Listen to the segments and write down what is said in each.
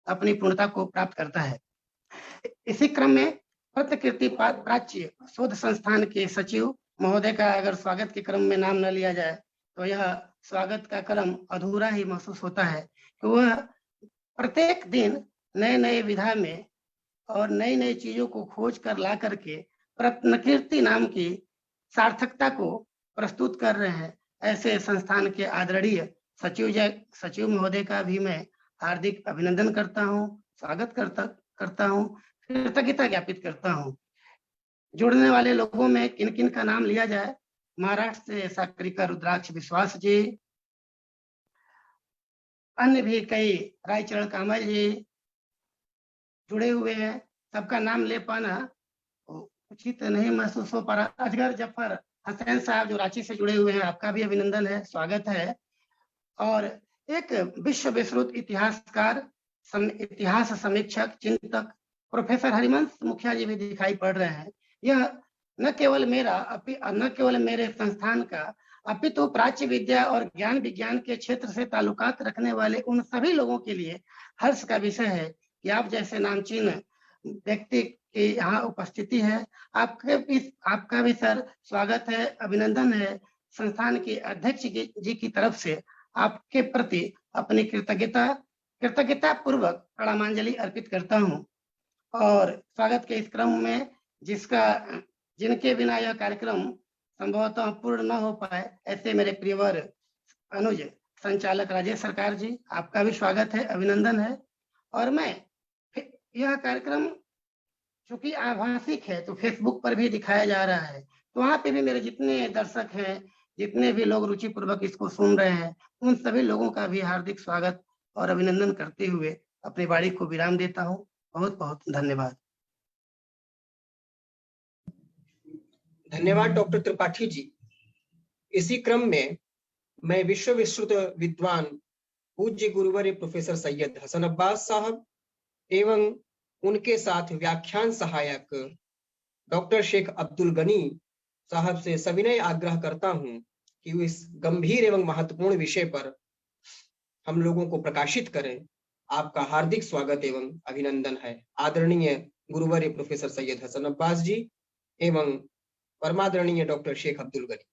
अपनी पूर्णता को प्राप्त करता है। इसी क्रम में पत्रकीर्ति प्राच्य शोध संस्थान के सचिव महोदय का अगर स्वागत के क्रम में नाम न लिया जाए तो यह स्वागत का क्रम अधूरा ही महसूस होता है कि वह प्रत्येक दिन नए नए विधा में और नई नई चीजों को खोज कर ला करके पत्रकीर्ति नाम की सार्थकता को प्रस्तुत कर रहे हैं। ऐसे संस्थान के आदरणीय सचिव महोदय का भी मैं हार्दिक अभिनंदन करता हूँ, स्वागत करता हूँ, कृतज्ञता ज्ञापित करता हूँ। जुड़ने वाले लोगों में किन किन का नाम लिया जाए, महाराष्ट्र से साक्रिका रुद्राक्ष विश्वास जी, अन्य भी कई रायचरण कामल जी जुड़े हुए हैं। सबका नाम ले पाना उचित नहीं महसूस हो पा रहा। अजगर जफर हसैन साहब जो रांची से जुड़े हुए हैं, आपका भी अभिनंदन है, स्वागत है। और एक विश्व विश्रुत इतिहासकार, इतिहास समीक्षक, चिंतक प्रोफेसर हरिवंश मुखिया जी भी दिखाई पड़ रहे हैं। यह न केवल मेरे संस्थान का अपितु प्राच्य विद्या और ज्ञान विज्ञान के क्षेत्र से ताल्लुकात रखने वाले उन सभी लोगों के लिए हर्ष का विषय है कि आप जैसे नामचीन व्यक्ति की यहाँ उपस्थिति है। आपका भी सर स्वागत है, अभिनंदन है। संस्थान के अध्यक्ष जी की तरफ से आपके प्रति अपनी कृतज्ञता पूर्वक प्रणामांजलि अर्पित करता हूँ। और स्वागत के इस क्रम में जिनके बिना यह कार्यक्रम संभवतः पूर्ण न हो पाए, ऐसे मेरे प्रियवर अनुज संचालक राजेश सरकार जी, आपका भी स्वागत है, अभिनंदन है। और मैं यह कार्यक्रम चूंकि आभासिक है तो फेसबुक पर भी दिखाया जा रहा है, तो वहां पे भी मेरे जितने दर्शक हैं, जितने भी लोग रुचि पूर्वक इसको सुन रहे हैं, उन सभी लोगों का भी हार्दिक स्वागत और अभिनंदन करते हुए अपनी वाणी को विराम देता हूँ। बहुत बहुत धन्यवाद। धन्यवाद डॉक्टर त्रिपाठी जी। इसी क्रम में मैं विश्व विश्रुत विद्वान पूज्य गुरुवर प्रोफेसर सैयद हसन अब्बास साहब एवं उनके साथ व्याख्यान सहायक डॉक्टर शेख अब्दुल गनी साहब से सविनय आग्रह करता हूं कि वो इस गंभीर एवं महत्वपूर्ण विषय पर हम लोगों को प्रकाशित करें। आपका हार्दिक स्वागत एवं अभिनंदन है। आदरणीय गुरुवर प्रोफेसर सैयद हसन अब्बास जी एवं परमादरणीय डॉक्टर शेख अब्दुल गनी।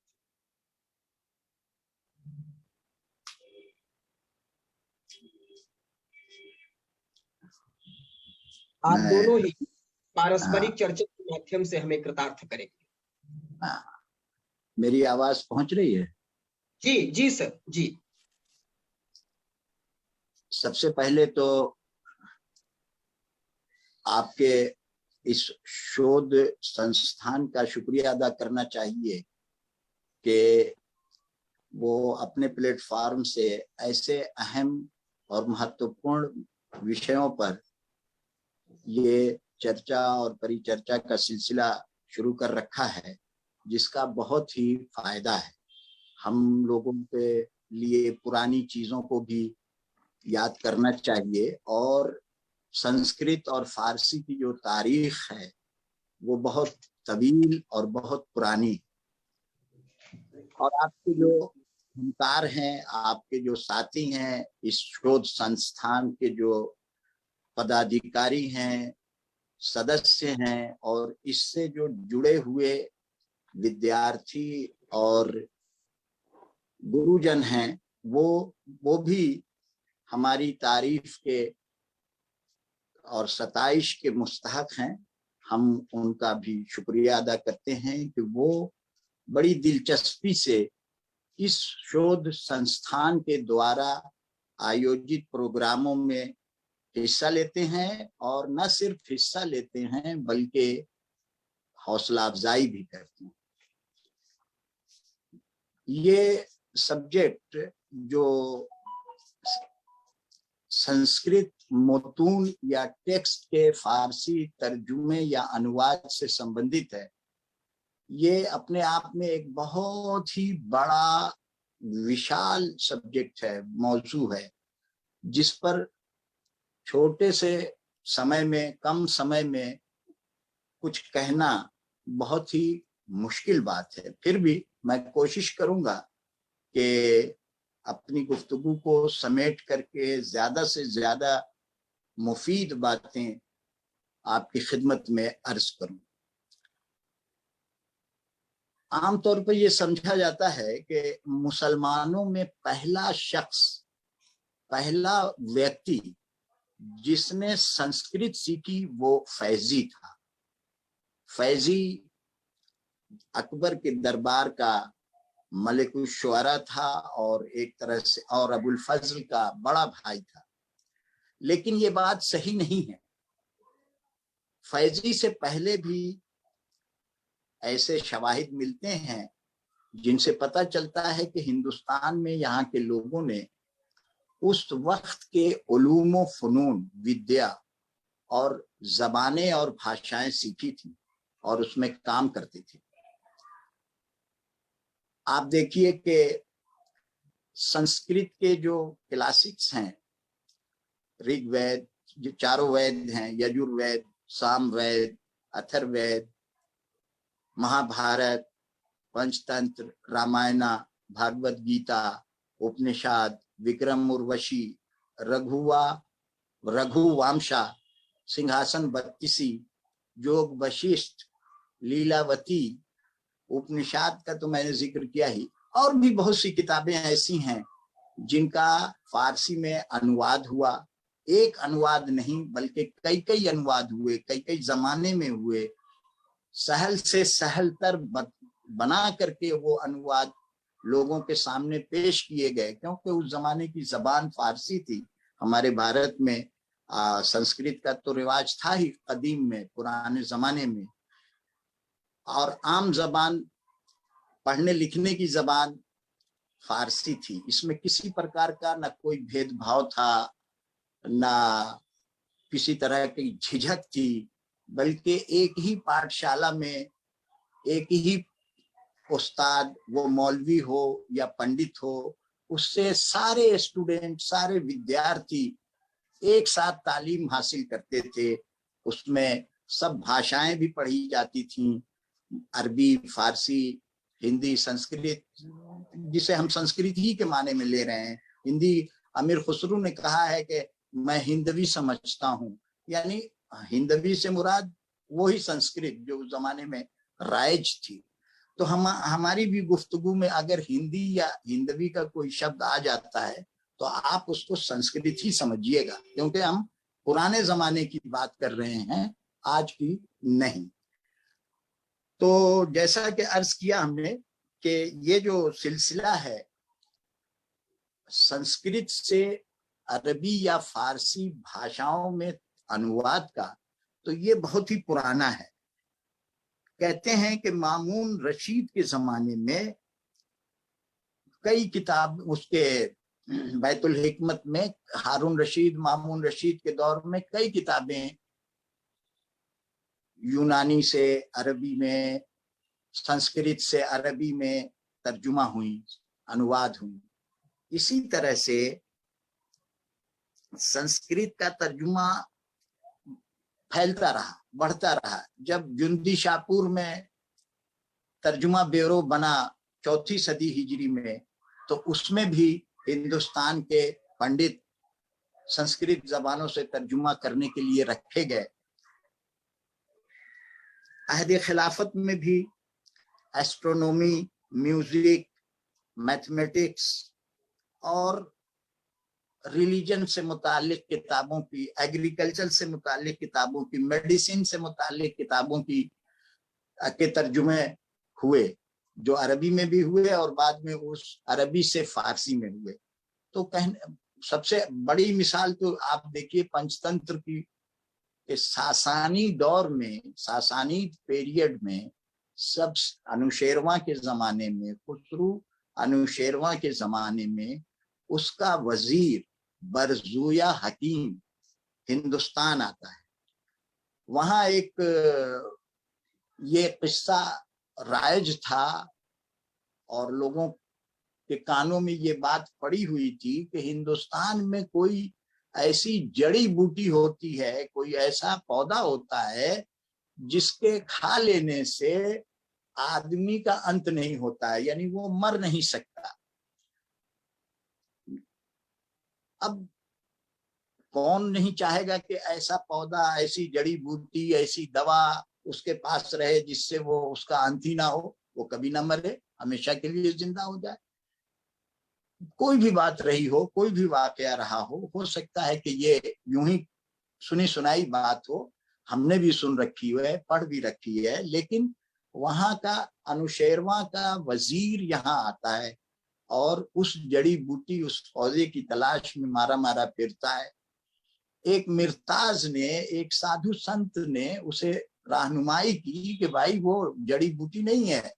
आप दोनों ही पारस्परिक चर्चा के माध्यम से हमें कृतार्थ करेंगे। मेरी आवाज पहुंच रही है? जी सर जी। सबसे पहले तो आपके इस शोध संस्थान का शुक्रिया अदा करना चाहिए कि वो अपने प्लेटफॉर्म से ऐसे अहम और महत्वपूर्ण विषयों पर ये चर्चा और परिचर्चा का सिलसिला शुरू कर रखा है, जिसका बहुत ही फायदा है। हम लोगों के लिए पुरानी चीजों को भी याद करना चाहिए और संस्कृत और फारसी की जो तारीख है वो बहुत तवील और बहुत पुरानी। और आपके जो हमकार हैं, आपके जो साथी हैं, इस शोध संस्थान के जो पदाधिकारी हैं, सदस्य हैं और इससे जो जुड़े हुए विद्यार्थी और गुरुजन हैं, वो भी हमारी तारीफ के और सताइश के मुस्तहक हैं। हम उनका भी शुक्रिया अदा करते हैं कि वो बड़ी दिलचस्पी से इस शोध संस्थान के द्वारा आयोजित प्रोग्रामों में हिस्सा लेते हैं और न सिर्फ हिस्सा लेते हैं बल्कि हौसला अफजाई भी करते हैं। ये सब्जेक्ट जो संस्कृत मतून या टेक्स्ट के फारसी तर्जुमे या अनुवाद से संबंधित है, ये अपने आप में एक बहुत ही बड़ा विशाल सब्जेक्ट है, मौजू है, जिस पर छोटे से समय में, कम समय में कुछ कहना बहुत ही मुश्किल बात है। फिर भी मैं कोशिश करूंगा कि अपनी गुफ्तगू को समेट करके ज्यादा से ज्यादा मुफीद बातें आपकी खिदमत में अर्ज करूं। आमतौर पर यह समझा जाता है कि मुसलमानों में पहला शख्स, पहला व्यक्ति जिसने संस्कृत सीखी वो फैजी था। फैजी अकबर के दरबार का मलिकुल शुअरा था और एक तरह से और अबुल फजल का बड़ा भाई था, लेकिन ये बात सही नहीं है। फैजी से पहले भी ऐसे शवाहिद मिलते हैं जिनसे पता चलता है कि हिंदुस्तान में यहाँ के लोगों ने उस वक्त के उलूम व फनून, विद्या और जबानें और भाषाएं सीखी थी और उसमें काम करती थी। आप देखिए कि संस्कृत के जो क्लासिक्स हैं, ऋग्वेद, जो चारों वेद हैं, यजुर्वेद, सामवेद, अथर्ववेद, महाभारत, पंचतंत्र, रामायणा, भागवत गीता, उपनिषद, विक्रम उर्वशी, रघुवंशा, सिंहासन बत्तीसी, योग वशिष्ठ, लीलावती, उपनिषद का तो मैंने जिक्र किया ही, और भी बहुत सी किताबें ऐसी हैं जिनका फारसी में अनुवाद हुआ। एक अनुवाद नहीं बल्कि कई कई अनुवाद हुए, कई कई जमाने में हुए, सहल से सहलतर बना करके वो अनुवाद लोगों के सामने पेश किए गए, क्योंकि उस जमाने की जबान फारसी थी। हमारे भारत में संस्कृत का तो रिवाज था ही कदीम में, पुराने जमाने में, और आम जबान, पढ़ने लिखने की जबान फारसी थी। इसमें किसी प्रकार का न कोई भेदभाव था, न किसी तरह की झिझक थी, बल्कि एक ही पाठशाला में एक ही उस्ताद, वो मौलवी हो या पंडित हो, उससे सारे स्टूडेंट, सारे विद्यार्थी एक साथ तालीम हासिल करते थे। उसमें सब भाषाएं भी पढ़ी जाती थीं, अरबी, फारसी, हिंदी, संस्कृत, जिसे हम संस्कृत ही के माने में ले रहे हैं। हिंदी, अमीर खुसरू ने कहा है कि मैं हिंदवी समझता हूँ, यानी हिंदवी से मुराद वही संस्कृत जो उस जमाने में राइज थी। तो हमारी भी गुफ्तगू में अगर हिंदी या हिंदवी का कोई शब्द आ जाता है तो आप उसको संस्कृत ही समझिएगा, क्योंकि हम पुराने जमाने की बात कर रहे हैं, आज की नहीं। तो जैसा कि अर्ज किया हमने कि ये जो सिलसिला है संस्कृत से अरबी या फारसी भाषाओं में अनुवाद का, तो ये बहुत ही पुराना है। कहते हैं कि मामून रशीद के जमाने में कई किताब, उसके बैतुल हिकमत में हारून रशीद, मामून रशीद के दौर में कई किताबें यूनानी से अरबी में, संस्कृत से अरबी में तर्जुमा हुई, अनुवाद हुई। इसी तरह से संस्कृत का तर्जुमा फैलता रहा, बढ़ता रहा। जब जुंदी शाहपुर में तर्जुमा ब्यूरो बना 4वीं सदी हिजरी में, तो उसमें भी हिंदुस्तान के पंडित संस्कृत जबानों से तर्जुमा करने के लिए रखे गए। अहद खिलाफत में भी एस्ट्रोनॉमी, म्यूजिक, मैथमेटिक्स और रिलीजन से मुतालिक किताबों की, एग्रीकल्चर से मुतालिक किताबों की, मेडिसिन से मुतालिक किताबों की के तर्जुमे हुए, जो अरबी में भी हुए और बाद में उस अरबी से फारसी में हुए। तो सबसे बड़ी मिसाल तो आप देखिए पंचतंत्र की, कि सासानी दौर में, सासानी पीरियड में, सब अनुशेरवा के जमाने में, खुसरू अनुशेरवा के जमाने में उसका वजीर बरजूया हकीम हिंदुस्तान आता है। वहां एक ये किस्सा राइज था और लोगों के कानों में ये बात पड़ी हुई थी कि हिंदुस्तान में कोई ऐसी जड़ी बूटी होती है, कोई ऐसा पौधा होता है जिसके खा लेने से आदमी का अंत नहीं होता है, यानी वो मर नहीं सकता। अब कौन नहीं चाहेगा कि ऐसा पौधा, ऐसी जड़ी बूटी, ऐसी दवा उसके पास रहे जिससे वो उसका अंत ही ना हो, वो कभी ना मरे, हमेशा के लिए जिंदा हो जाए। कोई भी बात रही हो, कोई भी वाकया रहा हो सकता है कि ये यूं ही सुनी सुनाई बात हो, हमने भी सुन रखी है, पढ़ भी रखी है, लेकिन वहां का अनुशेरवा का वजीर यहाँ आता है और उस जड़ी बूटी, उस पौधे की तलाश में मारा मारा फिरता है। एक मिर्ताज ने, एक साधु संत ने उसे रहनुमाई की कि भाई वो जड़ी बूटी नहीं है,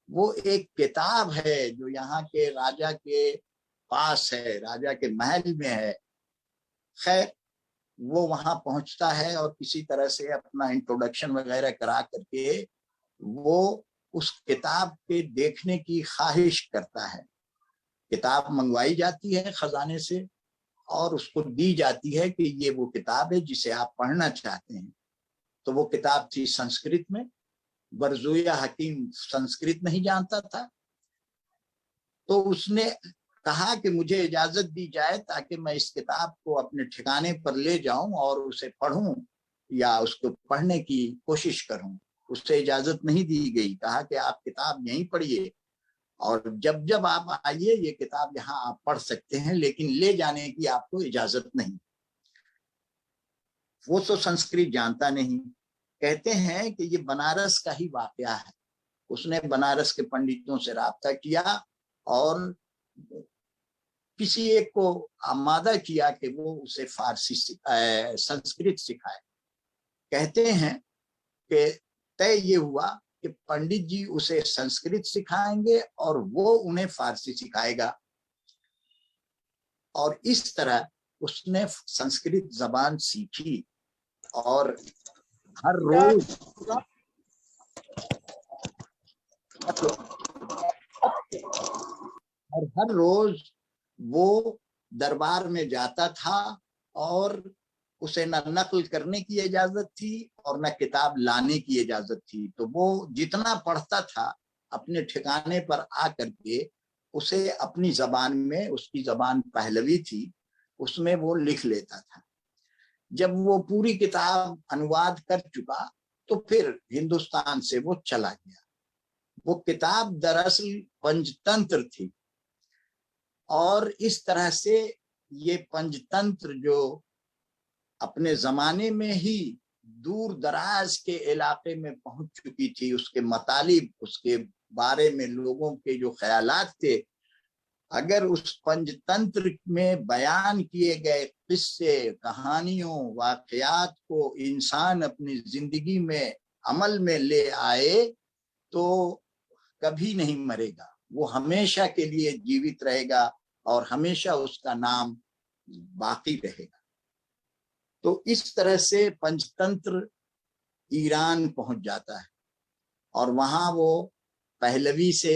वो एक किताब है जो यहाँ के राजा के पास है, राजा के महल में है। खैर वो वहां पहुंचता है और किसी तरह से अपना इंट्रोडक्शन वगैरह करा करके वो उस किताब के देखने की ख्वाहिश करता है। किताब मंगवाई जाती है खजाने से और उसको दी जाती है कि ये वो किताब है जिसे आप पढ़ना चाहते हैं। तो वो किताब थी संस्कृत में। बरजुया हकीम संस्कृत नहीं जानता था, तो उसने कहा कि मुझे इजाजत दी जाए ताकि मैं इस किताब को अपने ठिकाने पर ले जाऊं और उसे पढूं या उसको पढ़ने की कोशिश करूं। उससे इजाजत नहीं दी गई। कहा कि आप किताब यहीं पढ़िए और जब जब आप आइए ये किताब यहाँ आप पढ़ सकते हैं, लेकिन ले जाने की आपको इजाजत नहीं। वो तो संस्कृत जानता नहीं। कहते हैं कि ये बनारस का ही वाकया है। उसने बनारस के पंडितों से राब्ता किया और किसी एक को आमादा किया कि वो उसे फारसी संस्कृत सिखाए। कहते हैं कि तय ये हुआ कि पंडित जी उसे संस्कृत सिखाएंगे और वो उन्हें फारसी सिखाएगा। और इस तरह उसने संस्कृत जबान सीखी और हर रोज वो दरबार में जाता था और उसे न नकल करने की इजाजत थी और न किताब लाने की इजाजत थी। तो वो जितना पढ़ता था अपने ठिकाने पर आकर के उसे अपनी जबान में, उसकी जबान पहलवी थी, उसमें वो लिख लेता था। जब वो पूरी किताब अनुवाद कर चुका तो फिर हिंदुस्तान से वो चला गया। वो किताब दरअसल पंचतंत्र थी और इस तरह से ये पंचतंत्र जो अपने जमाने में ही दूर दराज के इलाके में पहुंच चुकी थी, उसके मतलब, उसके बारे में लोगों के जो ख्यालात थे, अगर उस पंचतंत्र में बयान किए गए किस्से, कहानियों, वाकयात को इंसान अपनी जिंदगी में अमल में ले आए तो कभी नहीं मरेगा। वो हमेशा के लिए जीवित रहेगा और हमेशा उसका नाम बाकी रहेगा। तो इस तरह से पंचतंत्र ईरान पहुंच जाता है और वहां वो पहलवी से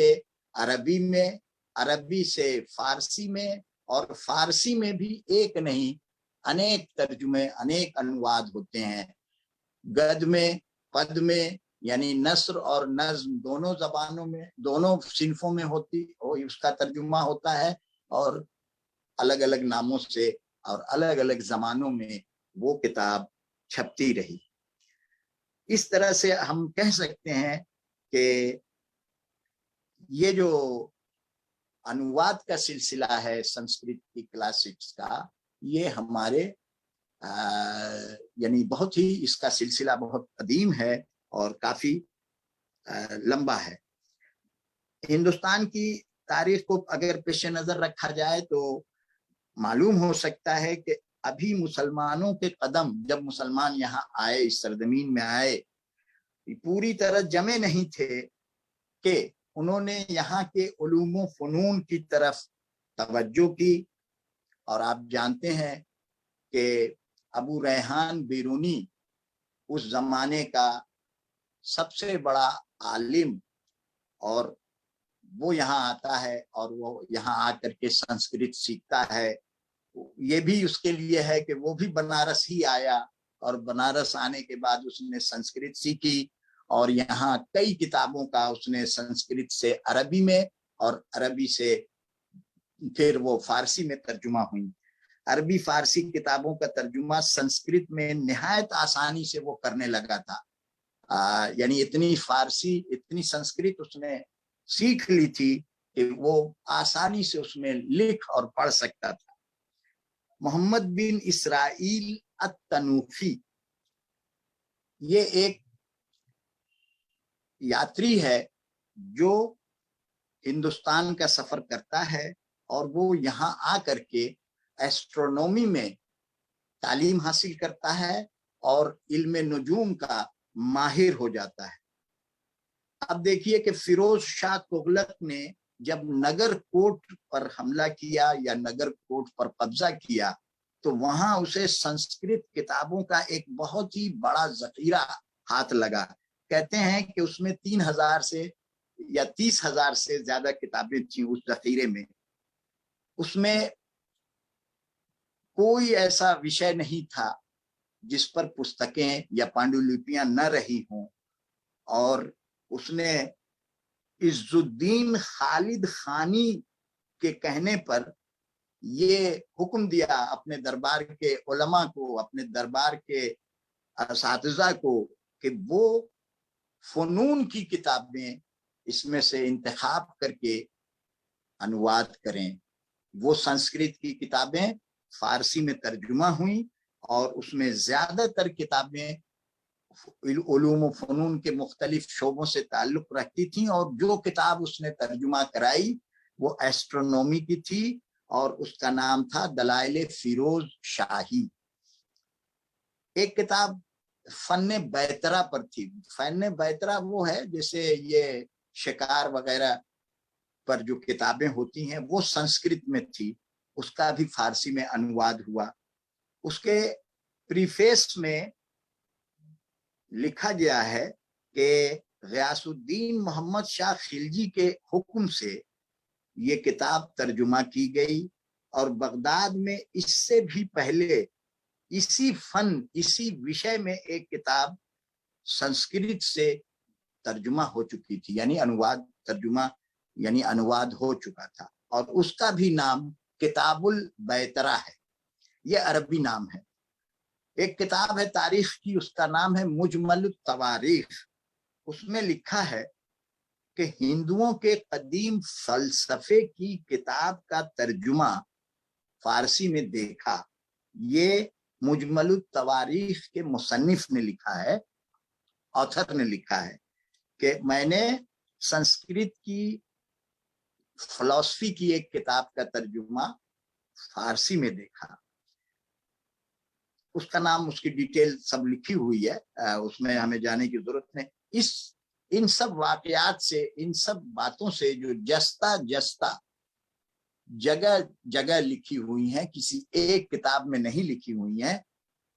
अरबी में, अरबी से फारसी में और फारसी में भी एक नहीं अनेक तर्जुमे, अनेक अनुवाद होते हैं। गद में, पद में, यानी नस्र और नज्म दोनों जबानों में, दोनों सिन्फों में उसका तर्जुमा होता है और अलग अलग नामों से और अलग अलग जमानों में वो किताब छपती रही। इस तरह से हम कह सकते हैं कि ये जो अनुवाद का सिलसिला है संस्कृत की क्लासिक्स का, ये हमारे यानी बहुत ही, इसका सिलसिला बहुत कदीम है और काफी लंबा है। हिंदुस्तान की तारीख को अगर पेश नजर रखा जाए तो मालूम हो सकता है कि अभी मुसलमानों के कदम, जब मुसलमान यहाँ आए, इस सरजमीन में आए, पूरी तरह जमे नहीं थे कि उन्होंने यहाँ के उलूम फनून की तरफ तवज्जो की। और आप जानते हैं कि अबू रेहान बिरूनी उस जमाने का सबसे बड़ा आलिम, और वो यहाँ आता है और वो यहाँ आकर के संस्कृत सीखता है। ये भी उसके लिए है कि वो भी बनारस ही आया और बनारस आने के बाद उसने संस्कृत सीखी और यहाँ कई किताबों का उसने संस्कृत से अरबी में और अरबी से फिर वो फारसी में तर्जुमा हुई। अरबी फारसी किताबों का तर्जुमा संस्कृत में निहायत आसानी से वो करने लगा था। यानी इतनी फारसी इतनी संस्कृत उसने सीख ली थी कि वो आसानी से उसमें लिख और पढ़ सकता था। मोहम्मद बिन इसराइल अत-तनूफी ये एक यात्री है जो हिंदुस्तान का सफर करता है और वो यहाँ आकर के एस्ट्रोनॉमी में तालीम हासिल करता है और इल्म नुजूम का माहिर हो जाता है। अब देखिए कि फिरोज शाह तुगलक ने जब नगर कोट पर हमला किया या नगर कोट पर कब्जा किया तो वहां उसे संस्कृत किताबों का एक बहुत ही बड़ा जखीरा हाथ लगा। कहते हैं कि उसमें 3000 से या 30,000 से ज्यादा किताबें थी उस जखीरे में। उसमें कोई ऐसा विषय नहीं था जिस पर पुस्तकें या पांडुलिपियां न रही हों। और उसने इज्जुद्दीन खालिद खानी के कहने पर ये हुक्म दिया अपने दरबार के उलमा को, अपने दरबार के असातिज़ा को, कि वो फनून की किताबें इसमें से इंतखाब करके अनुवाद करें। वो संस्कृत की किताबें फारसी में तर्जुमा हुई और उसमें ज्यादातर किताबें उलूम व फनून के मुख्तलिफ शोबों से ताल्लुक रखती थी। और जो किताब उसने तर्जुमा कराई वो एस्ट्रोनॉमी की थी और उसका नाम था दलाइल फिरोज शाही। एक किताब फन्ने बैतरा पर थी। फन्ने बैतरा वो है जैसे ये शिकार वगैरह पर जो किताबें होती हैं, वो संस्कृत में थी, उसका भी फारसी में अनुवाद हुआ। उसके प्रीफेस में लिखा गया है कि ग़ियासुद्दीन मोहम्मद शाह खिलजी के हुक्म से ये किताब तर्जुमा की गई और बगदाद में इससे भी पहले इसी फन इसी विषय में एक किताब संस्कृत से तर्जुमा हो चुकी थी, यानी अनुवाद तर्जुमा यानी अनुवाद हो चुका था और उसका भी नाम किताबुल बैतरा है। ये अरबी नाम है। एक किताब है तारीख की, उसका नाम है मुजमल तवारीख। उसमें लिखा है कि हिंदुओं के कदीम फलसफे की किताब का तर्जुमा फारसी में देखा। ये मुजमल तवारीख के मुसन्निफ ने लिखा है, ऑथर ने लिखा है कि मैंने संस्कृत की फिलॉसफी की एक किताब का तर्जुमा फारसी में देखा। उसका नाम, उसकी डिटेल सब लिखी हुई है, उसमें हमें जाने की जरूरत नहीं। इन सब वाकयात से, इन सब बातों से जो जस्ता जस्ता जगह जगह लिखी हुई हैं, किसी एक किताब में नहीं लिखी हुई हैं,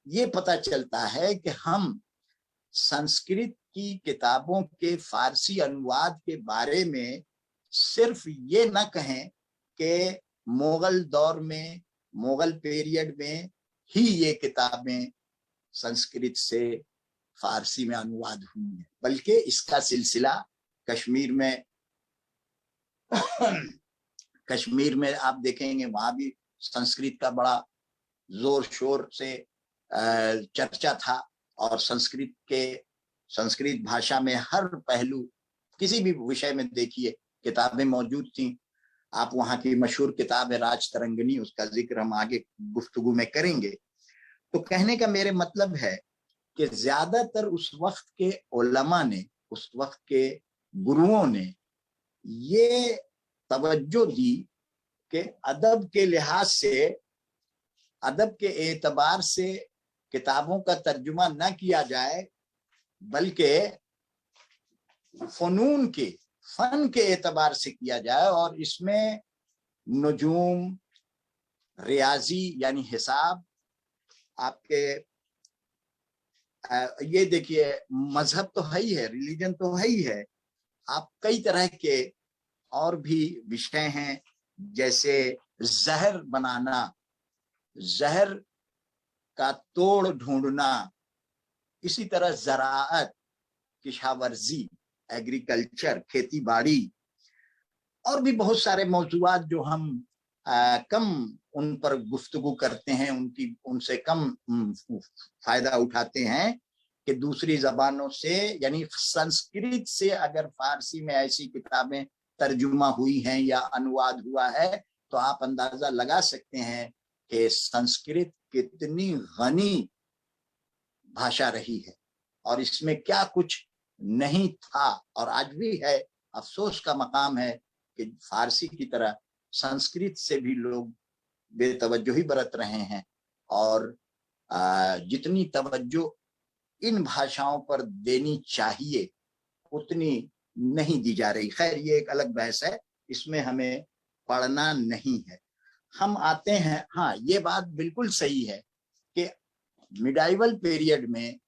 ये पता चलता है कि हम संस्कृत की किताबों के फारसी अनुवाद के बारे में सिर्फ ये न कहें कि मुगल दौर में, मुगल पीरियड में ही ये किताबें संस्कृत से फारसी में अनुवाद हुई हैं, बल्कि इसका सिलसिला कश्मीर में आप देखेंगे वहां भी संस्कृत का बड़ा जोर शोर से चर्चा था और संस्कृत भाषा में हर पहलू, किसी भी विषय में देखिए किताबें मौजूद थी। आप वहां की मशहूर किताब है राज तरंगिणी, उसका जिक्र हम आगे गुफ्तगू में करेंगे। तो कहने का मेरे मतलब है कि ज्यादातर उस वक्त के उलमा ने, उस वक्त के गुरुओं ने ये तवज्जो दी कि अदब के लिहाज से, अदब के एतबार से किताबों का तर्जुमा न किया जाए, बल्कि फनून के, फन के एतबार से किया जाए। और इसमें नुजूम, रियाजी यानी हिसाब, आपके ये देखिए मजहब तो है ही है, रिलीजन तो है ही है, आप कई तरह के और भी विषय हैं, जैसे जहर बनाना, जहर का तोड़ ढूंढना, इसी तरह ज़राअत, किशावर्जी, एग्रीकल्चर, खेती बाड़ी, और भी बहुत सारे मौजूआत जो हम कम उन पर गुफ्तगू करते हैं, उनसे कम फायदा उठाते हैं कि दूसरी जबानों से, यानी संस्कृत से अगर फारसी में ऐसी किताबें तर्जुमा हुई हैं या अनुवाद हुआ है तो आप अंदाजा लगा सकते हैं कि संस्कृत कितनी गनी भाषा रही है और इसमें क्या कुछ नहीं था और आज भी है। अफसोस का मकाम है कि फारसी की तरह संस्कृत से भी लोग बेतवज्जोही बरत रहे हैं और जितनी तवज्जो इन भाषाओं पर देनी चाहिए उतनी नहीं दी जा रही। खैर ये एक अलग बहस है, इसमें हमें पढ़ना नहीं है। हम आते हैं, हाँ ये बात बिल्कुल सही है कि मिडाइवल पीरियड में,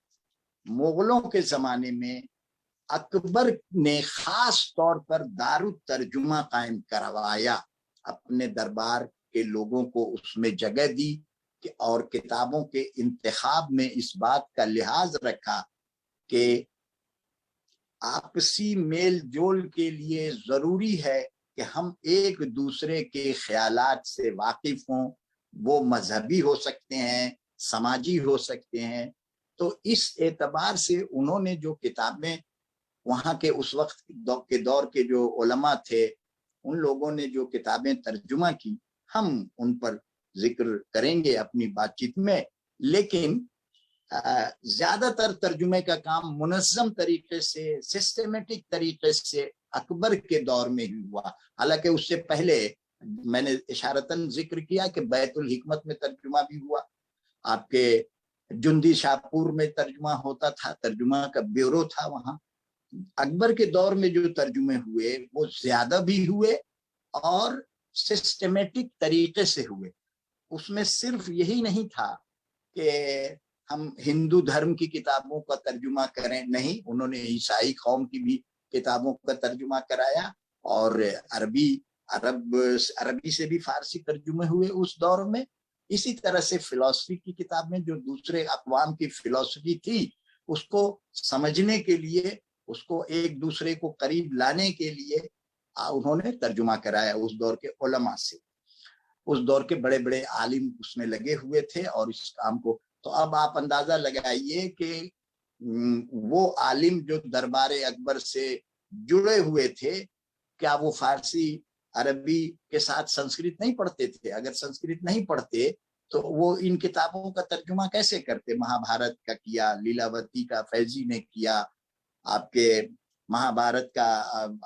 मुगलों के जमाने में अकबर ने खास तौर पर दारुत तर्जुमा कायम करवाया, अपने दरबार के लोगों को उसमें जगह दी और किताबों के इंतखाब में इस बात का लिहाज रखा कि आपसी मेल जोल के लिए जरूरी है कि हम एक दूसरे के ख्यालात से वाकिफ हों। वो मजहबी हो सकते हैं, समाजी हो सकते हैं। तो इस एतबार से उन्होंने जो किताबें वहाँ के उस वक्त के दौर के जो उलमा थे, उन लोगों ने जो किताबें तर्जुमा की, हम उन पर जिक्र करेंगे अपनी बातचीत में। लेकिन ज्यादातर तर्जुमे का काम मुनज़्ज़म तरीके से, सिस्टमेटिक तरीके से अकबर के दौर में ही हुआ। हालांकि उससे पहले मैंने इशारतन जिक्र किया कि बैतुल हिकमत में तर्जुमा भी हुआ, आपके जुंदी शाहपुर में तर्जुमा होता था, तर्जुमा का ब्यूरो था वहां। अकबर के दौर में जो तर्जुमे हुए वो ज्यादा भी हुए और सिस्टमेटिक तरीके से हुए। उसमें सिर्फ यही नहीं था कि हम हिंदू धर्म की किताबों का तर्जुमा करें, नहीं, उन्होंने ईसाई कौम की भी किताबों का तर्जुमा कराया और अरबी से भी फारसी तर्जुमे हुए उस दौर में। इसी तरह से फिलॉसफी की किताबें, जो दूसरे अक़वाम की फिलॉसफी थी, उसको समझने के लिए, उसको एक दूसरे को करीब लाने के लिए उन्होंने तर्जुमा कराया उस दौर के उलमा से। उस दौर के बड़े बड़े आलिम उसमें लगे हुए थे और इस काम को, तो अब आप अंदाजा लगाइए कि वो आलिम जो दरबारे अकबर से जुड़े हुए थे, क्या वो फारसी अरबी के साथ संस्कृत नहीं पढ़ते थे? अगर संस्कृत नहीं पढ़ते तो वो इन किताबों का तर्जुमा कैसे करते? महाभारत का किया, लीलावती का फैजी ने किया, आपके महाभारत का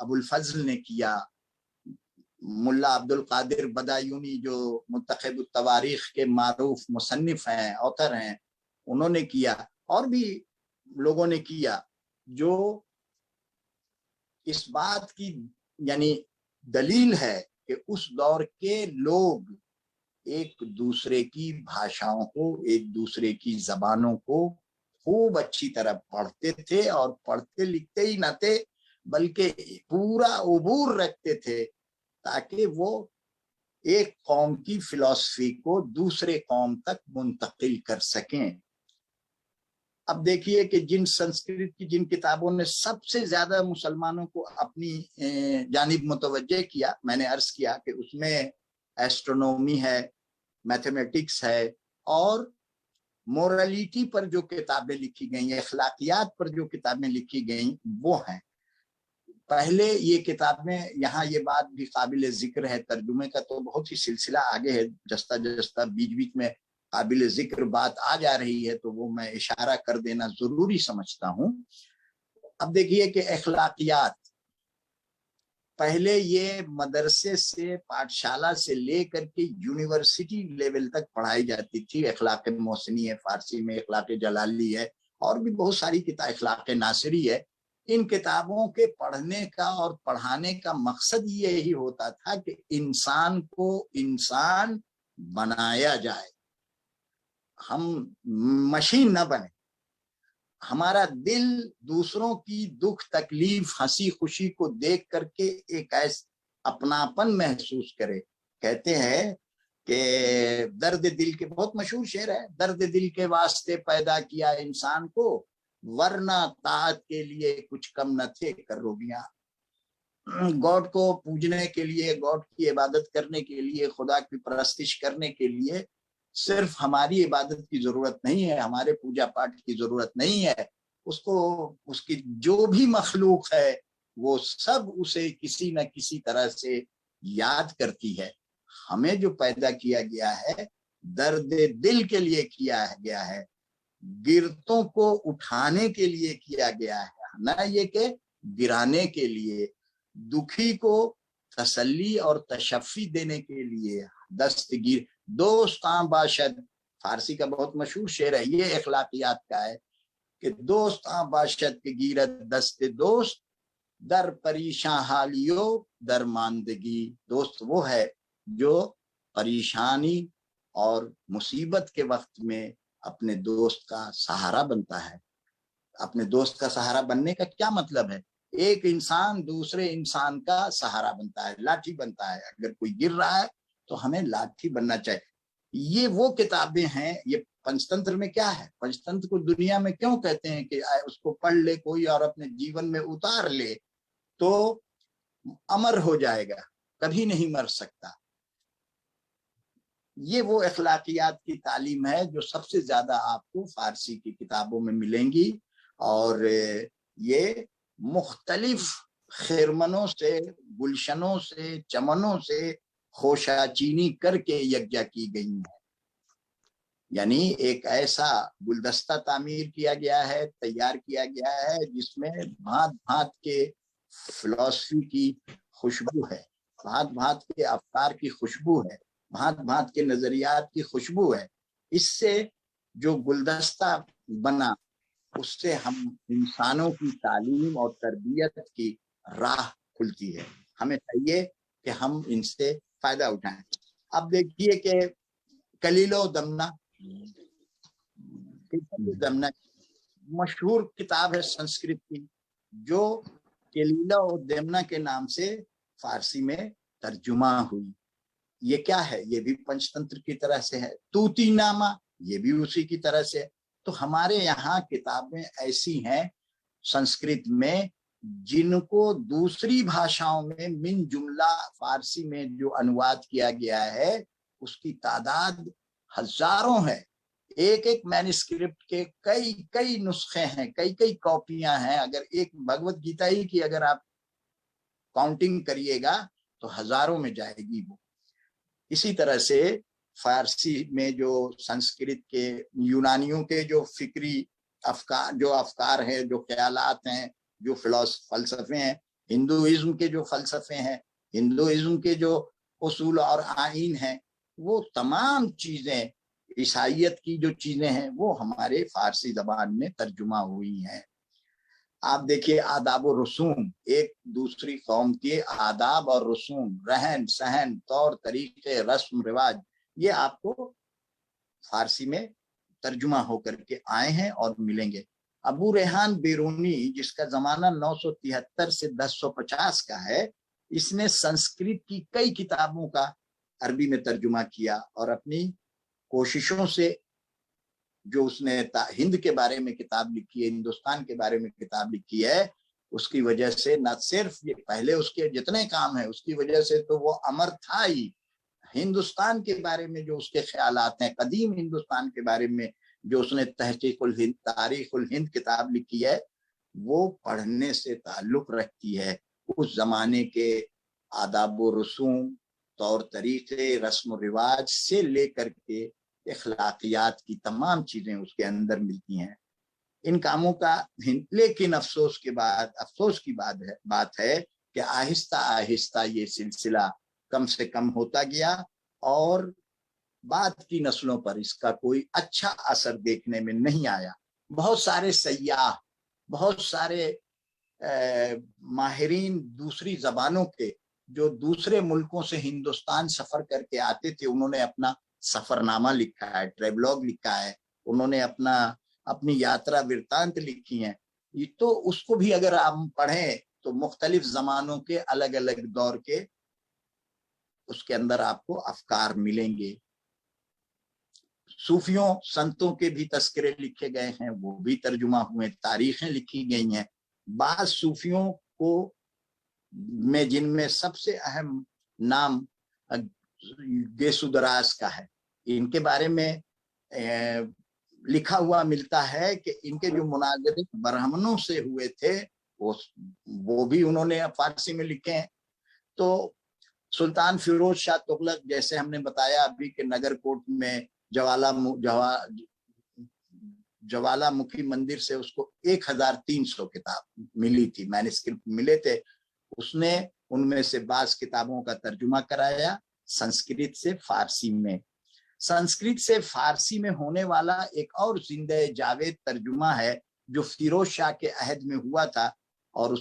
अबुल फजल ने किया, मुल्ला अब्दुल कादिर बदायूनी जो मुंतखब तवारीख के मारूफ मुसन्निफ हैं, ऑथर हैं, उन्होंने किया, और भी लोगों ने किया, जो इस बात की यानी दलील है कि उस दौर के लोग एक दूसरे की भाषाओं को, एक दूसरे की जबानों को खूब अच्छी तरह पढ़ते थे और पढ़ते लिखते ही न थे बल्कि पूरा उबूर रखते थे ताकि वो एक कौम की फिलॉसफी को दूसरे कौम तक मुंतकिल कर सकें। अब देखिए कि जिन संस्कृत की जिन किताबों ने सबसे ज्यादा मुसलमानों को अपनी जानिब मुतवज्जे किया, मैंने अर्ज किया कि उसमें एस्ट्रोनॉमी है, मैथमेटिक्स है और मोरलिटी पर जो किताबें लिखी गई, अखलाकियात पर जो किताबें लिखी गई वो हैं। पहले ये किताबें, यहाँ ये बात भी काबिल जिक्र है, तर्जुमे का तो बहुत ही सिलसिला आगे है, जस्ता जस्ता बीच बीच में काबिल जिक्र बात आ जा रही है तो वो मैं इशारा कर देना जरूरी समझता हूँ। अब देखिए कि अखलाकियात पहले ये मदरसे से, पाठशाला से लेकर के यूनिवर्सिटी लेवल तक पढ़ाई जाती थी। अखलाक मोहसिनी है फारसी में, अखलाक जलाली है और भी बहुत सारी किताब, अखलाक नासिरी है। इन किताबों के पढ़ने का और पढ़ाने का मकसद ये ही होता था कि इंसान को इंसान बनाया जाए, हम मशीन न बने, हमारा दिल दूसरों की दुख तकलीफ हंसी खुशी को देख करके एक ऐसा अपनापन महसूस करे। कहते हैं कि दर्द दिल के, बहुत मशहूर शेर है, दर्द दिल के वास्ते पैदा किया इंसान को, वरना ताअत के लिए कुछ कम न थे करोबियां। गॉड को पूजने के लिए, गॉड की इबादत करने के लिए, खुदा की परस्तिश करने के लिए सिर्फ हमारी इबादत की जरूरत नहीं है, हमारे पूजा पाठ की जरूरत नहीं है। उसको, उसकी जो भी मखलूक है वो सब उसे किसी न किसी तरह से याद करती है। हमें जो पैदा किया गया है दर्द दिल के लिए किया गया है, गिरतों को उठाने के लिए किया गया है, ना ये कि गिराने के लिए, दुखी को तसल्ली और तशफ़ी देने के लिए। दस्तगीर दोस्तां बाशद, फारसी का बहुत मशहूर शेर है, ये अखलाकियात का है कि दोस्तां बाशद के गिरत दस्त दोस्त, दर परेशान हालियो दरमानदगी। दोस्त वो है जो परेशानी और मुसीबत के वक्त में अपने दोस्त का सहारा बनता है। अपने दोस्त का सहारा बनने का क्या मतलब है? एक इंसान दूसरे इंसान का सहारा बनता है, लाठी बनता है। अगर कोई गिर रहा है तो हमें लाठी बनना चाहिए। ये वो किताबें हैं। ये पंचतंत्र में क्या है, पंचतंत्र को दुनिया में क्यों कहते हैं कि उसको पढ़ ले कोई और अपने जीवन में उतार ले तो अमर हो जाएगा, कभी नहीं मर सकता। ये वो अखलाकियात की तालीम है जो सबसे ज्यादा आपको फारसी की किताबों में मिलेंगी। और ये मुख्तलिफ खिरमनों से, गुलशनों से, चमनों से खोशाचीनी करके यकजा की गई है। यानी एक ऐसा गुलदस्ता तामीर किया गया है, तैयार किया गया है जिसमें भांत भांत के फिलॉसफी की खुशबू है, भांत भांत के अफकार की खुशबू है, भांत भांत के नजरियात की खुशबू है। इससे जो गुलदस्ता बना उससे हम इंसानों की तालीम और तरबियत की राह खुलती है। हमें चाहिए कि हम इनसे फायदा उठाएं। अब देखिए कि कलीलो दमना मशहूर किताब है संस्कृत की, जो कलीला और दमना के नाम से फारसी में तर्जुमा हुई। ये क्या है? ये भी पंचतंत्र की तरह से है। तूती नामा, ये भी उसी की तरह से है। तो हमारे यहाँ किताबें ऐसी हैं संस्कृत में जिनको दूसरी भाषाओं में मिन जुमला फारसी में जो अनुवाद किया गया है उसकी तादाद हजारों है। एक एक मैन्युस्क्रिप्ट के कई कई नुस्खे हैं, कई कई कॉपियां हैं। अगर एक भगवत गीता ही की अगर आप काउंटिंग करिएगा तो हजारों में जाएगी वो। इसी तरह से फारसी में जो संस्कृत के, यूनानियों के जो फिक्री अफकार, जो अफकार हैं, जो ख्यालात हैं, जो फलसफे हैं, हिंदुइज्म के जो फलसफे हैं, हिंदुइज्म के जो उसूल और आइन हैं, वो तमाम चीजें, ईसाइयत की जो चीजें हैं वो हमारे फारसी जबान में तर्जुमा हुई हैं। आप देखिए आदाब और रसूम, एक दूसरी कौम के आदाब और रसूम, रहन सहन, तौर तरीके, रस्म रिवाज, ये आपको फारसी में तर्जुमा होकर के आए हैं और मिलेंगे। अबू रेहान बेरूनी, जिसका जमाना 973 से 1050 का है, इसने संस्कृत की कई किताबों का अरबी में तर्जुमा किया और अपनी कोशिशों से जो उसने हिंद के बारे में किताब लिखी है, हिंदुस्तान के बारे में किताब लिखी है, उसकी वजह से न सिर्फ ये पहले उसके जितने काम है उसकी वजह से तो वो अमर था ही, हिंदुस्तान के बारे में जो उसके ख्यालात हैं, कदीम हिंदुस्तान के बारे में जो उसने तहकीकुल हिंद, तारीखुल हिंद किताब लिखी है, वो पढ़ने से ताल्लुक रखती है उस जमाने के आदाब व रसूम, तौर तरीके, रस्म रिवाज से लेकर के अखलाकियात की तमाम चीजें उसके अंदर मिलती हैं। इन कामों का, लेकिन अफसोस की बात है कि आहिस्ता आहिस्ता ये सिलसिला कम से कम होता गया और बाद की नस्लों पर इसका कोई अच्छा असर देखने में नहीं आया। बहुत सारे सयाह, बहुत सारे माहिरीन दूसरी जबानों के जो दूसरे मुल्कों से हिंदुस्तान सफर करके आते थे, उन्होंने अपना सफरनामा लिखा है, ट्रेवलॉग लिखा है, उन्होंने अपनी यात्रा वृत्तांत लिखी हैं। ये तो उसको भी अगर आप पढ़ें तो मुख्तलिफ जमानों के अलग अलग दौर के उसके अंदर आपको अफकार मिलेंगे। सूफियों संतों के भी तस्करे लिखे गए हैं, वो भी तर्जुमा हुए, तारीखें लिखी गई हैं। बाद सूफियों को में जिनमें सबसे अहम नाम गेसुदराज का है। इनके बारे में लिखा हुआ मिलता है कि इनके जो मुनाजरे ब्राह्मणों से हुए थे वो भी उन्होंने फारसी में लिखे हैं। तो सुल्तान फिरोज शाह तुगलक, जैसे हमने बताया अभी कि नगरकोट में ज्वालामुखी मंदिर से उसको 1300 किताब मिली थी, मैन्युस्क्रिप्ट मिले थे। उसने उनमें से बाज़ किताबों का तर्जुमा कराया संस्कृत से फारसी में। संस्कृत से फारसी में होने वाला एक और जिंदे जावेद तर्जुमा है जो फिरोज शाह के अहद में हुआ था, और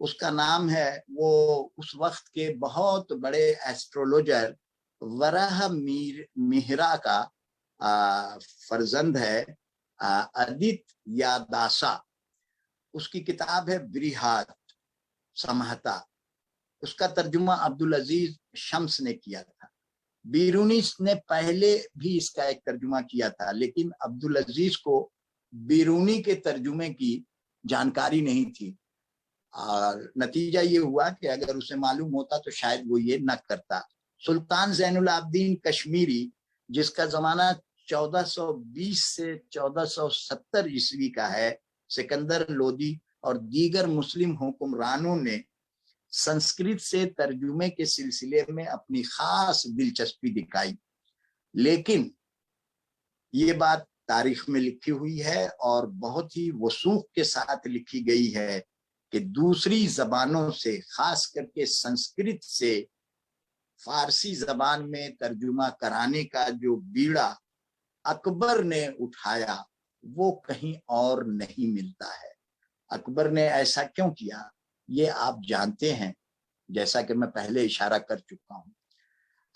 उसका नाम है, वो उस वक्त के बहुत बड़े एस्ट्रोलॉजर वराह मिहरा का फर्जंद है, आदित्य यादासा। उसकी किताब है ब्रिहात समहता। उसका तर्जुमा अब्दुल अजीज शम्स ने किया था। बीरूनी ने पहले भी इसका एक तर्जुमा किया था, लेकिन अब्दुल अजीज को बीरूनी के तर्जुमे की जानकारी नहीं थी, और नतीजा ये हुआ कि अगर उसे मालूम होता तो शायद वो ये न करता। सुल्तान ज़ैनुल आबिदीन कश्मीरी, जिसका जमाना 1420 से 1470 ईस्वी का है, सिकंदर लोदी और दीगर मुस्लिम हुक्मरानों ने संस्कृत से तर्जुमे के सिलसिले में अपनी खास दिलचस्पी दिखाई, लेकिन ये बात तारीख में लिखी हुई है और बहुत ही वसूख के साथ लिखी गई है कि दूसरी जबानों से, खास करके संस्कृत से फारसी जबान में तर्जुमा कराने का जो बीड़ा अकबर ने उठाया वो कहीं और नहीं मिलता है। अकबर ने ऐसा क्यों किया ये आप जानते हैं, जैसा कि मैं पहले इशारा कर चुका हूं।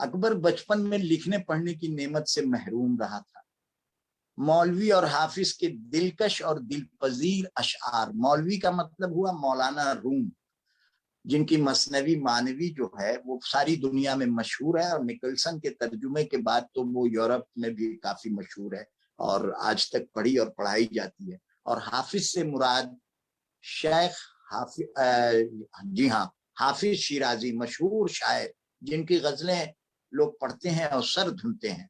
अकबर बचपन में लिखने पढ़ने की नेमत से महरूम रहा था। मौलवी और हाफिज के दिलकश और दिलपजीर अशआर, मौलवी का मतलब हुआ मौलाना रूम, जिनकी मसनवी मानवी जो है वो सारी दुनिया में मशहूर है, और निकलसन के तर्जुमे के बाद तो वो यूरोप में भी काफी मशहूर है और आज तक पढ़ी और पढ़ाई जाती है। और हाफिज से मुराद शेख जी हाँ, हाफिज शिराजी, मशहूर शायर जिनकी गजलें लोग पढ़ते हैं और सर धुनते हैं।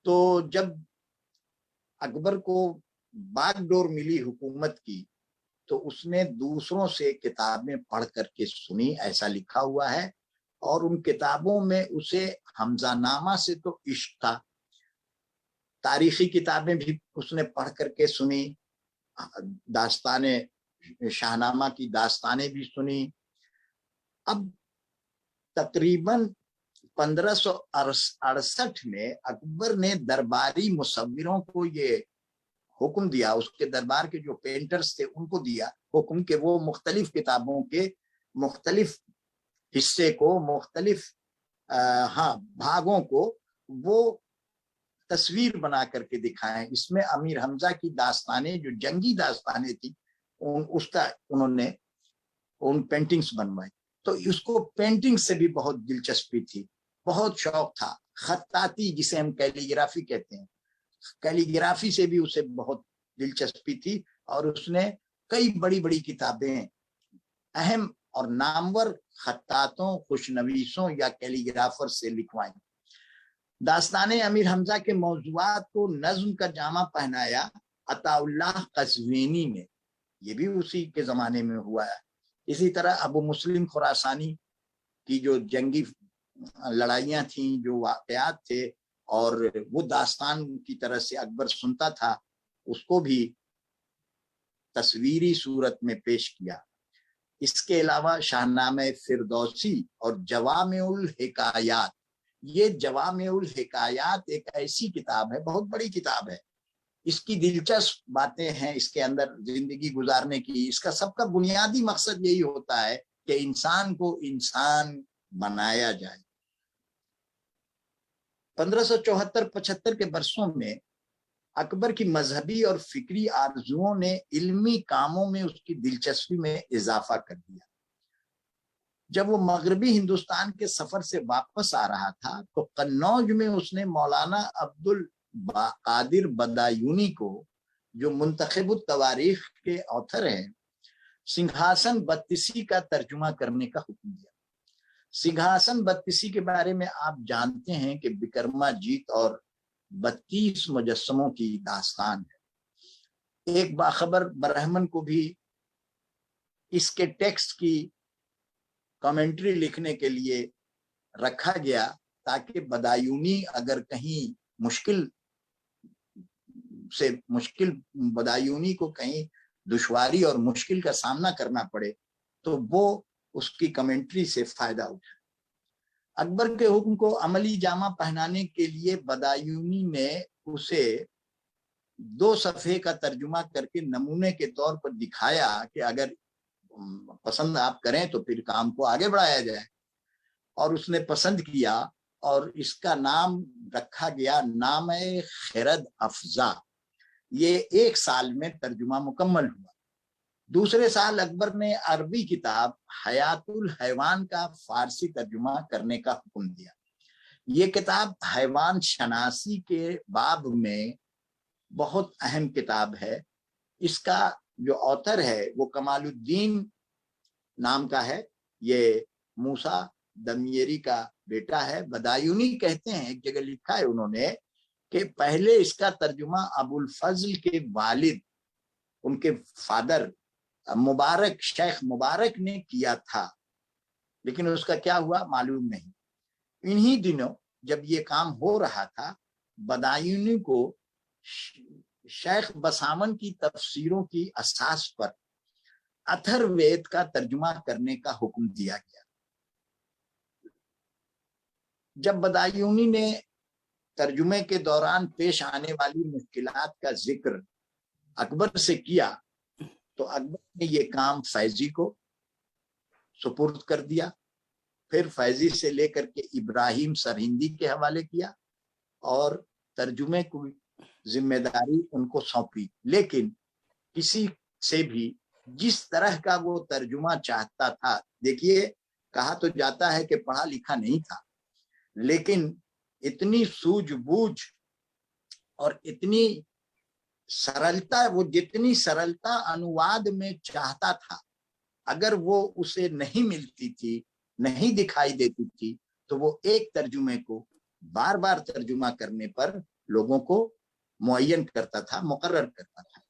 तो जब अकबर को बागडोर मिली हुकूमत की तो उसने दूसरों से किताबें पढ़ करके सुनी, ऐसा लिखा हुआ है, और उन किताबों में उसे हमजानामा से तो इश्क था, तारीखी किताबें भी उसने पढ़ करके सुनी, दास्ताने शाहनामा की दास्तानें भी सुनी। अब तकरीबन 1568 में अकबर ने दरबारी मुसव्विरों को ये हुक्म दिया, उसके दरबार के जो पेंटर्स थे उनको दिया हुक्म कि वो मुख्तलिफ किताबों के मुख्तलिफ हिस्से को, मुख्तलिफ भागों को वो तस्वीर बना करके दिखाएं। इसमें अमीर हमजा की दास्तानें, जो जंगी दास्तानें थी, उसका उन्होंने उन पेंटिंग्स बनवाई। तो उसको पेंटिंग से भी बहुत दिलचस्पी थी, बहुत शौक था। खत्ताती, जिसे हम कैलीग्राफी कहते हैं, कैलीग्राफी से भी उसे बहुत दिलचस्पी थी, और उसने कई बड़ी बड़ी किताबें अहम और नामवर खत्तातों, खुशनवीसों या कैलीग्राफर से लिखवाई। दास्ताने अमीर हमजा के मौजूआत को नज्म का जामा पहनाया अताउल्लाह कज़वीनी ने, ये भी उसी के जमाने में हुआ है। इसी तरह अबू मुस्लिम खुरासानी की जो जंगी लड़ाइयां थी, जो वाकयात थे, और वो दास्तान की तरह से अकबर सुनता था, उसको भी तस्वीरी सूरत में पेश किया। इसके अलावा शाहनामे फिरदौसी और जवामिउल हिकायात, ये जवामिउल हिकायात एक ऐसी किताब है, बहुत बड़ी किताब है, इसकी दिलचस्प बातें हैं इसके अंदर जिंदगी गुजारने की। इसका सबका बुनियादी मकसद यही होता है कि इंसान को इंसान बनाया जाए। 1574-75 के बरसों में अकबर की मजहबी और फिक्री आरजुओं ने इल्मी कामों में उसकी दिलचस्पी में इजाफा कर दिया। जब वो मगरबी हिंदुस्तान के सफर से वापस आ रहा था तो कन्नौज में उसने मौलाना अब्दुल कादिर बदायूनी को, जो मुंतखबुत तवारीख के ऑथर हैं, सिंहासन बत्तीसी का तर्जुमा करने का हुक्म दिया। सिंहासन बत्तीसी के बारे में आप जानते हैं कि विक्रमाजीत और 32 मुजस्समों की दास्तान है। एक बाखबर ब्राह्मण को भी इसके टेक्स्ट की कमेंट्री लिखने के लिए रखा गया ताकि बदायूनी अगर कहीं मुश्किल बदायूनी को कहीं दुश्वारी और मुश्किल का सामना करना पड़े तो वो उसकी कमेंट्री से फायदा उठा। अकबर के हुक्म को अमली जामा पहनाने के लिए बदायूनी ने उसे 2 सफ़े का तर्जुमा करके नमूने के तौर पर दिखाया कि अगर पसंद आप करें तो फिर काम को आगे बढ़ाया जाए, और उसने पसंद किया और इसका नाम रखा गया नाम-ए खिरद अफजा। ये 1 साल में तर्जुमा मुकम्मल हुआ। दूसरे साल अकबर ने अरबी किताब हयातुल हैवान का फारसी तर्जुमा करने का हुक्म दिया। ये किताब हैवान शनासी के बाब में बहुत अहम किताब है। इसका जो ऑथर है वो कमालुद्दीन नाम का है। ये मूसा दमियरी का बेटा है। बदायूनी कहते हैं, एक जगह लिखा है उन्होंने कि पहले इसका तर्जुमा अबुल फजल के वालिद, उनके फादर मुबारक, शेख मुबारक ने किया था, लेकिन उसका क्या हुआ मालूम नहीं। इन्हीं दिनों जब ये काम हो रहा था, बदायूनी को शेख बसामन की तफसीरों की असास पर अथर्ववेद का तर्जुमा करने का हुक्म दिया गया। जब बदायूनी ने तर्जुमे के दौरान पेश आने वाली मुश्किलात का जिक्र अकबर से किया तो अकबर ने ये काम फैजी को सुपुर्द कर दिया। फिर फैजी से लेकर के इब्राहिम सरहिंदी के हवाले किया और तर्जुमे की जिम्मेदारी उनको सौंपी। लेकिन किसी से भी जिस तरह का वो तर्जुमा चाहता था, देखिए कहा तो जाता है कि पढ़ा लिखा नहीं था, लेकिन इतनी सूझबूझ और इतनी सरलता, वो जितनी सरलता अनुवाद में चाहता था, अगर वो उसे नहीं मिलती थी, नहीं दिखाई देती थी, तो वो एक तर्जुमे को बार बार तर्जुमा करने पर लोगों को मुअय्यन करता था, मुकर्रर करता था।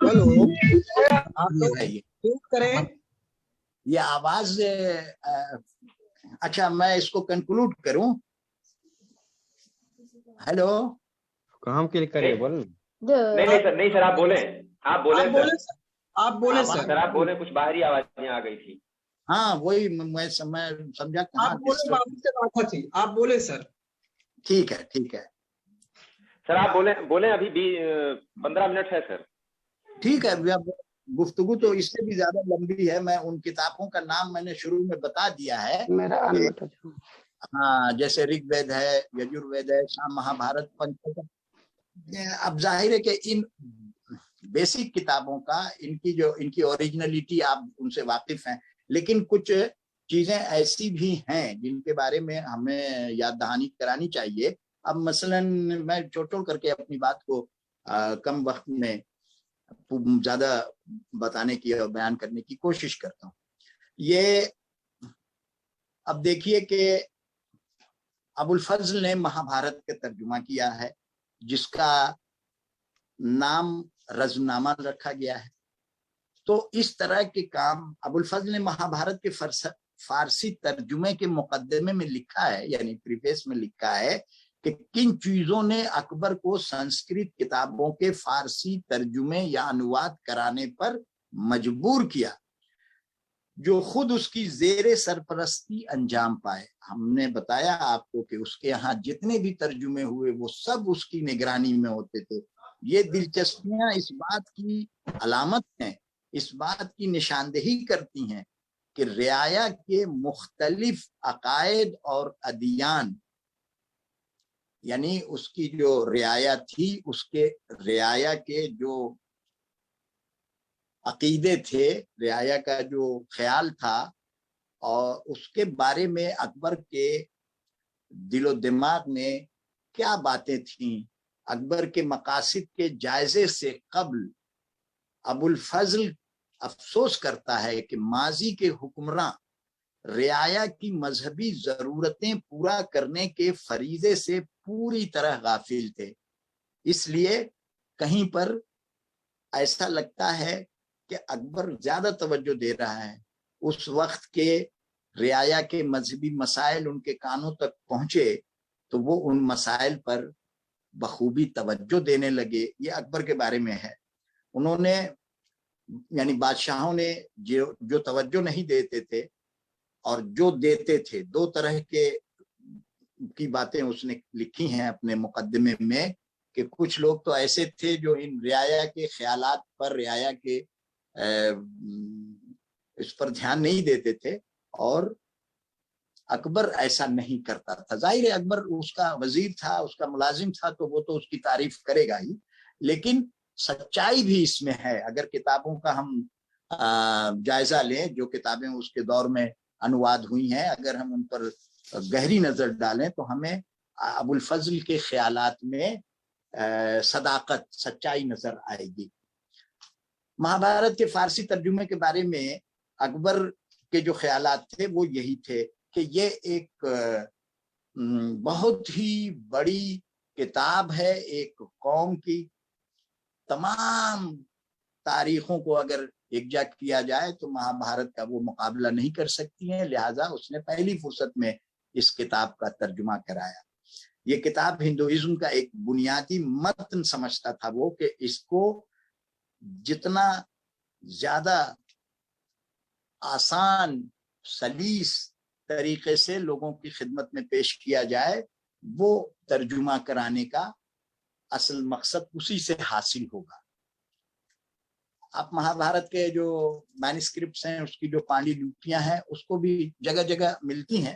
हेलो, आप म्यूट करें। ये आवाज अच्छा, मैं इसको कंक्लूड करूं। हेलो, काम के लिए करिए, बोल। नहीं सर, आप बोले सर, आप बोले सर, आप बोले। कुछ बाहरी आवाजें आ गई थी। हाँ वही मैं समझा। आप बोले सर। ठीक है सर, आप बोले अभी 15 मिनट है सर। ठीक है, गुफ्तगू तो इससे भी ज्यादा लंबी है। मैं उन किताबों का नाम मैंने शुरू में बता दिया है। हाँ, जैसे ऋग्वेद है, यजुर्वेद है, शाम महाभारत, पंचतंत्र। अब जाहिर है कि इन बेसिक किताबों का इनकी ओरिजिनलिटी आप उनसे वाकिफ हैं, लेकिन कुछ चीजें ऐसी भी हैं जिनके बारे में हमें याद दहानी करानी चाहिए। अब मसलन मैं छोड़ करके अपनी बात को कम वक्त में ज्यादा बताने की और बयान करने की कोशिश करता हूँ। ये अब देखिए कि अबुल फजल ने महाभारत का तर्जुमा किया है, जिसका नाम रज़्नामा रखा गया है। तो इस तरह के काम अबुल फजल ने महाभारत के फारसी तर्जुमे के मुकद्दमे में लिखा है, यानी प्रीफेस में लिखा है कि किन चीजों ने अकबर को संस्कृत किताबों के फारसी तर्जुमे या अनुवाद कराने पर मजबूर किया, जो खुद उसकी जेरे सरपरस्ती अंजाम पाए। हमने बताया आपको कि उसके यहाँ जितने भी तर्जुमे हुए वो सब उसकी निगरानी में होते थे। ये दिलचस्पियां इस बात की अलामत हैं, इस बात की निशानदेही करती हैं कि रियाया के मुख्तलिफ अकायद और अदियान, यानी उसकी जो रियाया थी, उसके रियाया के जो عقیدے تھے، رعایا کا جو خیال تھا، اور اس کے بارے میں اکبر کے دل و دماغ میں کیا باتیں تھیں، اکبر کے مقاصد کے جائزے سے قبل ابو الفضل افسوس کرتا ہے کہ ماضی کے حکمراں رعایا کی مذہبی ضرورتیں پورا کرنے کے فریضے سے پوری طرح غافل تھے. اس لیے کہیں پر ایسا لگتا ہے کہ اکبر زیادہ توجہ دے رہا ہے. اس وقت کے رعایا کے مذہبی مسائل ان کے کانوں تک پہنچے تو وہ ان مسائل پر بخوبی توجہ دینے لگے. یہ اکبر کے بارے میں ہے. انہوں نے یعنی بادشاہوں نے جو توجہ نہیں دیتے تھے اور جو دیتے تھے، دو طرح کی باتیں اس نے لکھی ہیں اپنے مقدمے میں، کہ کچھ لوگ تو ایسے تھے جو ان رعایا کے خیالات پر، رعایا کے اس پر دھیان نہیں دیتے تھے، اور اکبر ایسا نہیں کرتا تھا. ظاہر ہے اکبر اس کا وزیر تھا، اس کا ملازم تھا، تو وہ تو اس کی تعریف کرے گا ہی، لیکن سچائی بھی اس میں ہے. اگر کتابوں کا ہم جائزہ لیں، جو کتابیں اس کے دور میں انواد ہوئی ہیں، اگر ہم ان پر گہری نظر ڈالیں تو ہمیں ابو الفضل کے خیالات میں صداقت، سچائی نظر آئے گی. مہابھارت کے فارسی ترجمے کے بارے میں اکبر کے جو خیالات تھے وہ یہی تھے کہ یہ ایک بہت ہی بڑی کتاب ہے. ایک قوم کی تمام تاریخوں کو اگر یکجا کیا جائے تو مہابھارت کا وہ مقابلہ نہیں کر سکتی ہیں. لہٰذا اس نے پہلی فرصت میں اس کتاب کا ترجمہ کرایا. یہ کتاب ہندوازم کا ایک بنیادی متن سمجھتا تھا وہ، کہ اس کو جتنا زیادہ آسان سلیس طریقے سے لوگوں کی خدمت میں پیش کیا جائے، وہ ترجمہ کرانے کا اصل مقصد اسی سے حاصل ہوگا. اب مہابھارت کے جو مینuscripts ہیں، اس کی جو پانڈی لپیاں ہیں، اس کو بھی جگہ جگہ ملتی ہیں.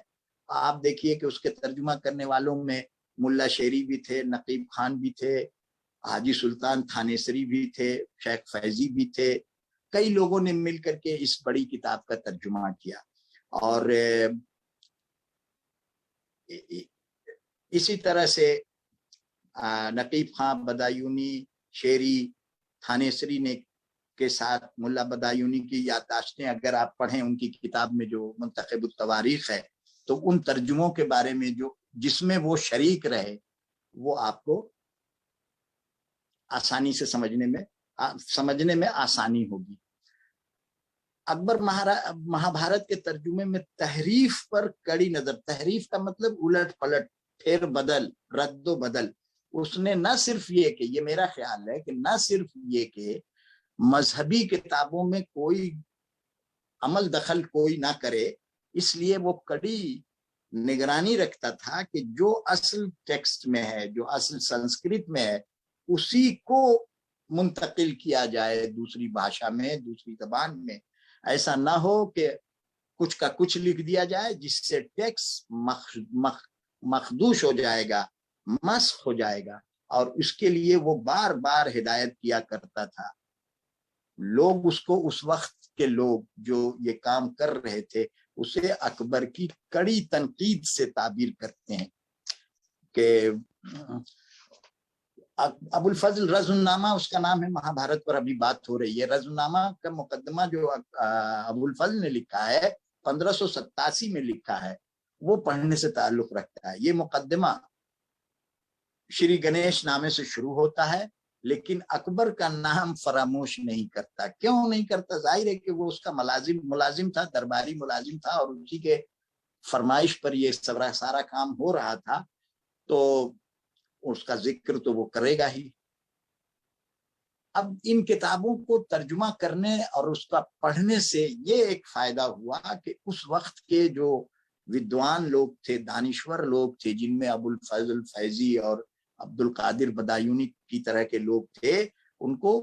آپ دیکھیے کہ اس کے ترجمہ کرنے والوں میں ملا شیری بھی تھے، نقیب خان بھی تھے، حاجی سلطان تھانیسری بھی تھے، شیخ فیضی بھی تھے. کئی لوگوں نے مل کر کے اس بڑی کتاب کا ترجمہ کیا. اور اسی طرح سے نقیب خان، بدایونی، شیری، تھانیسری نے کے ساتھ ملا بدایونی کی یادداشتیں اگر آپ پڑھیں ان کی کتاب میں جو منتخب التواریخ ہے، تو ان ترجموں کے بارے میں جس میں وہ شریک رہے، وہ آپ کو آسانی سے سمجھنے میں آسانی ہوگی. اکبر مہابھارت کے ترجمے میں تحریف پر کڑی نظر، تحریف کا مطلب الٹ پلٹ، پھر بدل، رد و بدل. اس نے نہ صرف یہ کہ، یہ میرا خیال ہے کہ نہ صرف یہ کہ مذہبی کتابوں میں کوئی عمل دخل کوئی نہ کرے، اس لیے وہ کڑی نگرانی رکھتا تھا کہ جو اصل ٹیکسٹ میں ہے، جو اصل سنسکرت میں ہے، اسی کو منتقل کیا جائے دوسری بھاشا میں، دوسری زبان میں. ایسا نہ ہو کہ کچھ کا کچھ لکھ دیا جائے جس سے ٹیکسٹ مخدوش ہو جائے گا، مسخ ہو جائے گا. اور اس کے لیے وہ بار بار ہدایت کیا کرتا تھا. لوگ اس کو، اس وقت کے لوگ جو یہ کام کر رہے تھے، اسے اکبر کی کڑی تنقید سے تعبیر کرتے ہیں. کہ ابو الفضل رزم النامہ اس کا نام ہے، مہابھارت پر ابھی بات ہو رہی ہے. رزم النامہ کا مقدمہ جو ابو الفضل نے لکھا ہے 1587 میں لکھا ہے، وہ پڑھنے سے تعلق رکھتا ہے. یہ مقدمہ شری گنیش نامے سے شروع ہوتا ہے، لیکن اکبر کا نام فراموش نہیں کرتا. کیوں نہیں کرتا؟ ظاہر ہے کہ وہ اس کا ملازم تھا، درباری ملازم تھا، اور اسی کے فرمائش پر یہ سارا کام ہو رہا تھا، تو اس کا ذکر تو وہ کرے گا ہی. اب ان کتابوں کو ترجمہ کرنے اور اس کا پڑھنے سے یہ ایک فائدہ ہوا کہ اس وقت کے جو ودوان لوگ تھے، دانشور لوگ تھے، جن میں ابو الفضل فیضی اور عبد القادر بدایونی کی طرح کے لوگ تھے، ان کو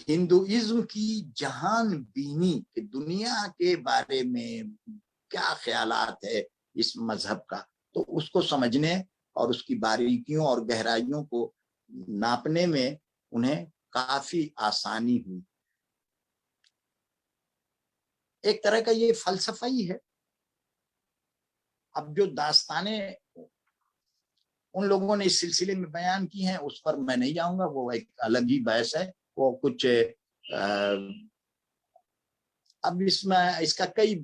ہندوازم کی جہان بینی کہ دنیا کے بارے میں کیا خیالات ہے اس مذہب کا، تو اس کو سمجھنے اور اس کی باریکیوں اور گہرائیوں کو ناپنے میں انہیں کافی آسانی ہوئی. ایک طرح کا یہ فلسفہ ہی ہے. اب جو داستانیں ان لوگوں نے اس سلسلے میں بیان کی ہیں اس پر میں نہیں جاؤں گا, وہ ایک الگ ہی بحث ہے. وہ کچھ اب اس کا کئی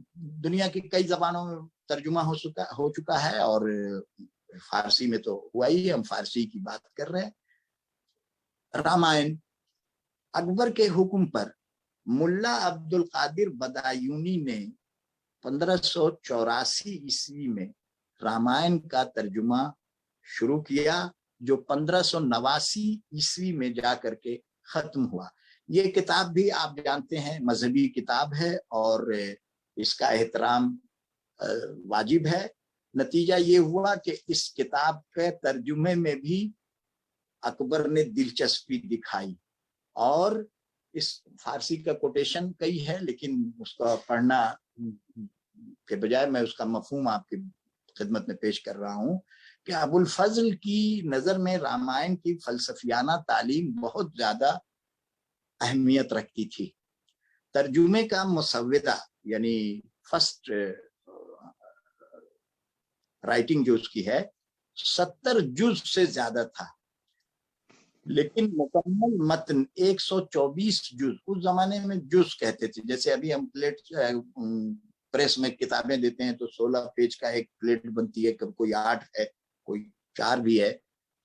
دنیا کی کئی زبانوں میں ترجمہ ہو چکا ہے, اور فارسی میں تو ہوا ہی, ہم فارسی کی بات کر رہے ہیں. رامائن اکبر کے حکم پر ملا عبد القادر بدایونی نے 1584 عیسوی میں رامائن کا ترجمہ شروع کیا, جو 1589 عیسوی میں جا کر کے ختم ہوا. یہ کتاب بھی آپ جانتے ہیں مذہبی کتاب ہے اور اس کا احترام واجب ہے. نتیجہ یہ ہوا کہ اس کتاب کے ترجمے میں بھی اکبر نے دلچسپی دکھائی, اور اس فارسی کا کوٹیشن کئی ہے لیکن اس کا پڑھنا کے بجائے میں اس کا مفہوم آپ کی خدمت میں پیش کر رہا ہوں کہ ابو الفضل کی نظر میں رامائن کی فلسفیانہ تعلیم بہت زیادہ اہمیت رکھتی تھی. ترجمے کا مسودہ یعنی فرسٹ رائٹنگ جو اس کی ہے 70 جز سے زیادہ تھا, لیکن مکمل متن 124 جز. اس زمانے میں جز کہتے تھے, جیسے ابھی ہم پریس میں کتابیں دیتے ہیں تو 16 پیج کا ایک پلیٹ بنتی ہے, کوئی 8 ہے کوئی 4 بھی ہے,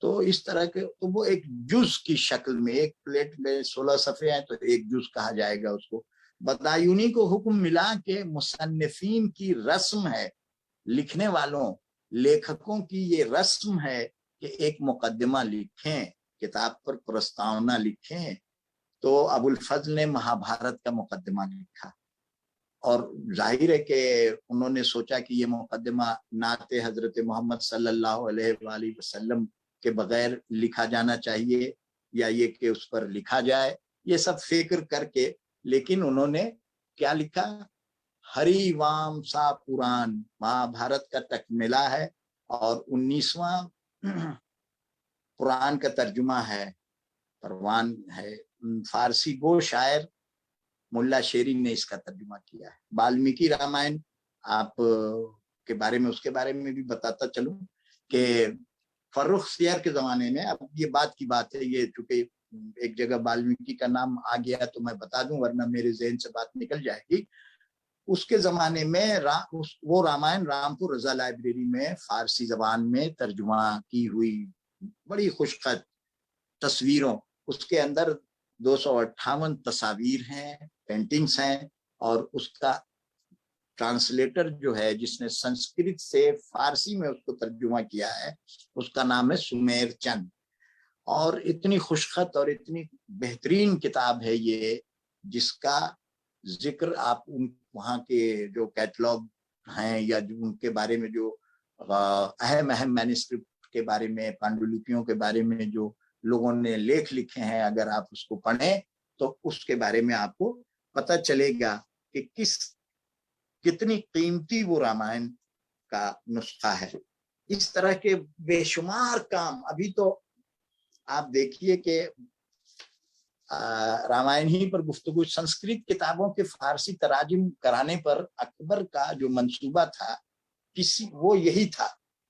تو اس طرح کے تو وہ ایک جز کی شکل میں ایک پلیٹ میں 16 صفحے ہیں تو ایک جز کہا جائے گا اس کو. بدایونی کو حکم ملا کہ مصنفین کی رسم ہے, لکھنے والوں لیکھکوں کی یہ رسم ہے کہ ایک مقدمہ لکھیں, کتاب پر پرستاونا لکھیں. تو ابو الفضل نے مہابھارت کا مقدمہ لکھا, اور ظاہر ہے کہ انہوں نے سوچا کہ یہ مقدمہ نعت حضرت محمد صلی اللہ علیہ وآلہ وسلم کے بغیر لکھا جانا چاہیے, یا یہ کہ اس پر لکھا جائے, یہ سب فکر کر کے. لیکن انہوں نے کیا لکھا, ہری وام سا پران, مہابھارت کا تکملہ ہے اور 19واں قرآن کا ترجمہ ہے, پروان ہے. فارسی گو شاعر ملا شیری نے اس کا ترجمہ کیا ہے. والمیکی رامائن آپ کے بارے میں اس کے بارے میں بھی بتاتا چلوں کہ فرخ سیر کے زمانے میں, اب یہ بات کی بات ہے, یہ چونکہ ایک جگہ والمیکی کا نام آ گیا تو میں بتا دوں ورنہ میرے ذہن سے بات نکل جائے گی. اس کے زمانے میں وہ رامائن رامپور رضا لائبریری میں فارسی زبان میں ترجمہ کی ہوئی بڑی خوشخط تصویروں, اس کے اندر 258 تصاویر ہیں, پینٹنگز ہیں, اور اس کا ٹرانسلیٹر جو ہے جس نے سنسکرت سے فارسی میں اس کو ترجمہ کیا ہے اس کا نام ہے سمیر چند. اور اتنی خوشخط اور اتنی بہترین کتاب ہے یہ, جس کا ذکر آپ وہاں کے جو کیٹلاگ ہیں یا جو ان کے بارے میں جو اہم مینuscript کے بارے میں, پانڈولپیوں کے بارے میں جو لوگوں نے لکھ لکھے ہیں, اگر آپ اس کو پڑھیں تو اس کے بارے میں آپ کو پتہ چلے گا کہ کتنی قیمتی وہ رامائن کا نسخہ ہے. اس طرح کے بے شمار کام. ابھی تو آپ دیکھیے کہ رامائن ہی پر گفتگو, سنسکرت کتابوں کے فارسی تراجم کرانے پر اکبر کا جو منصوبہ تھا وہ یہی تھا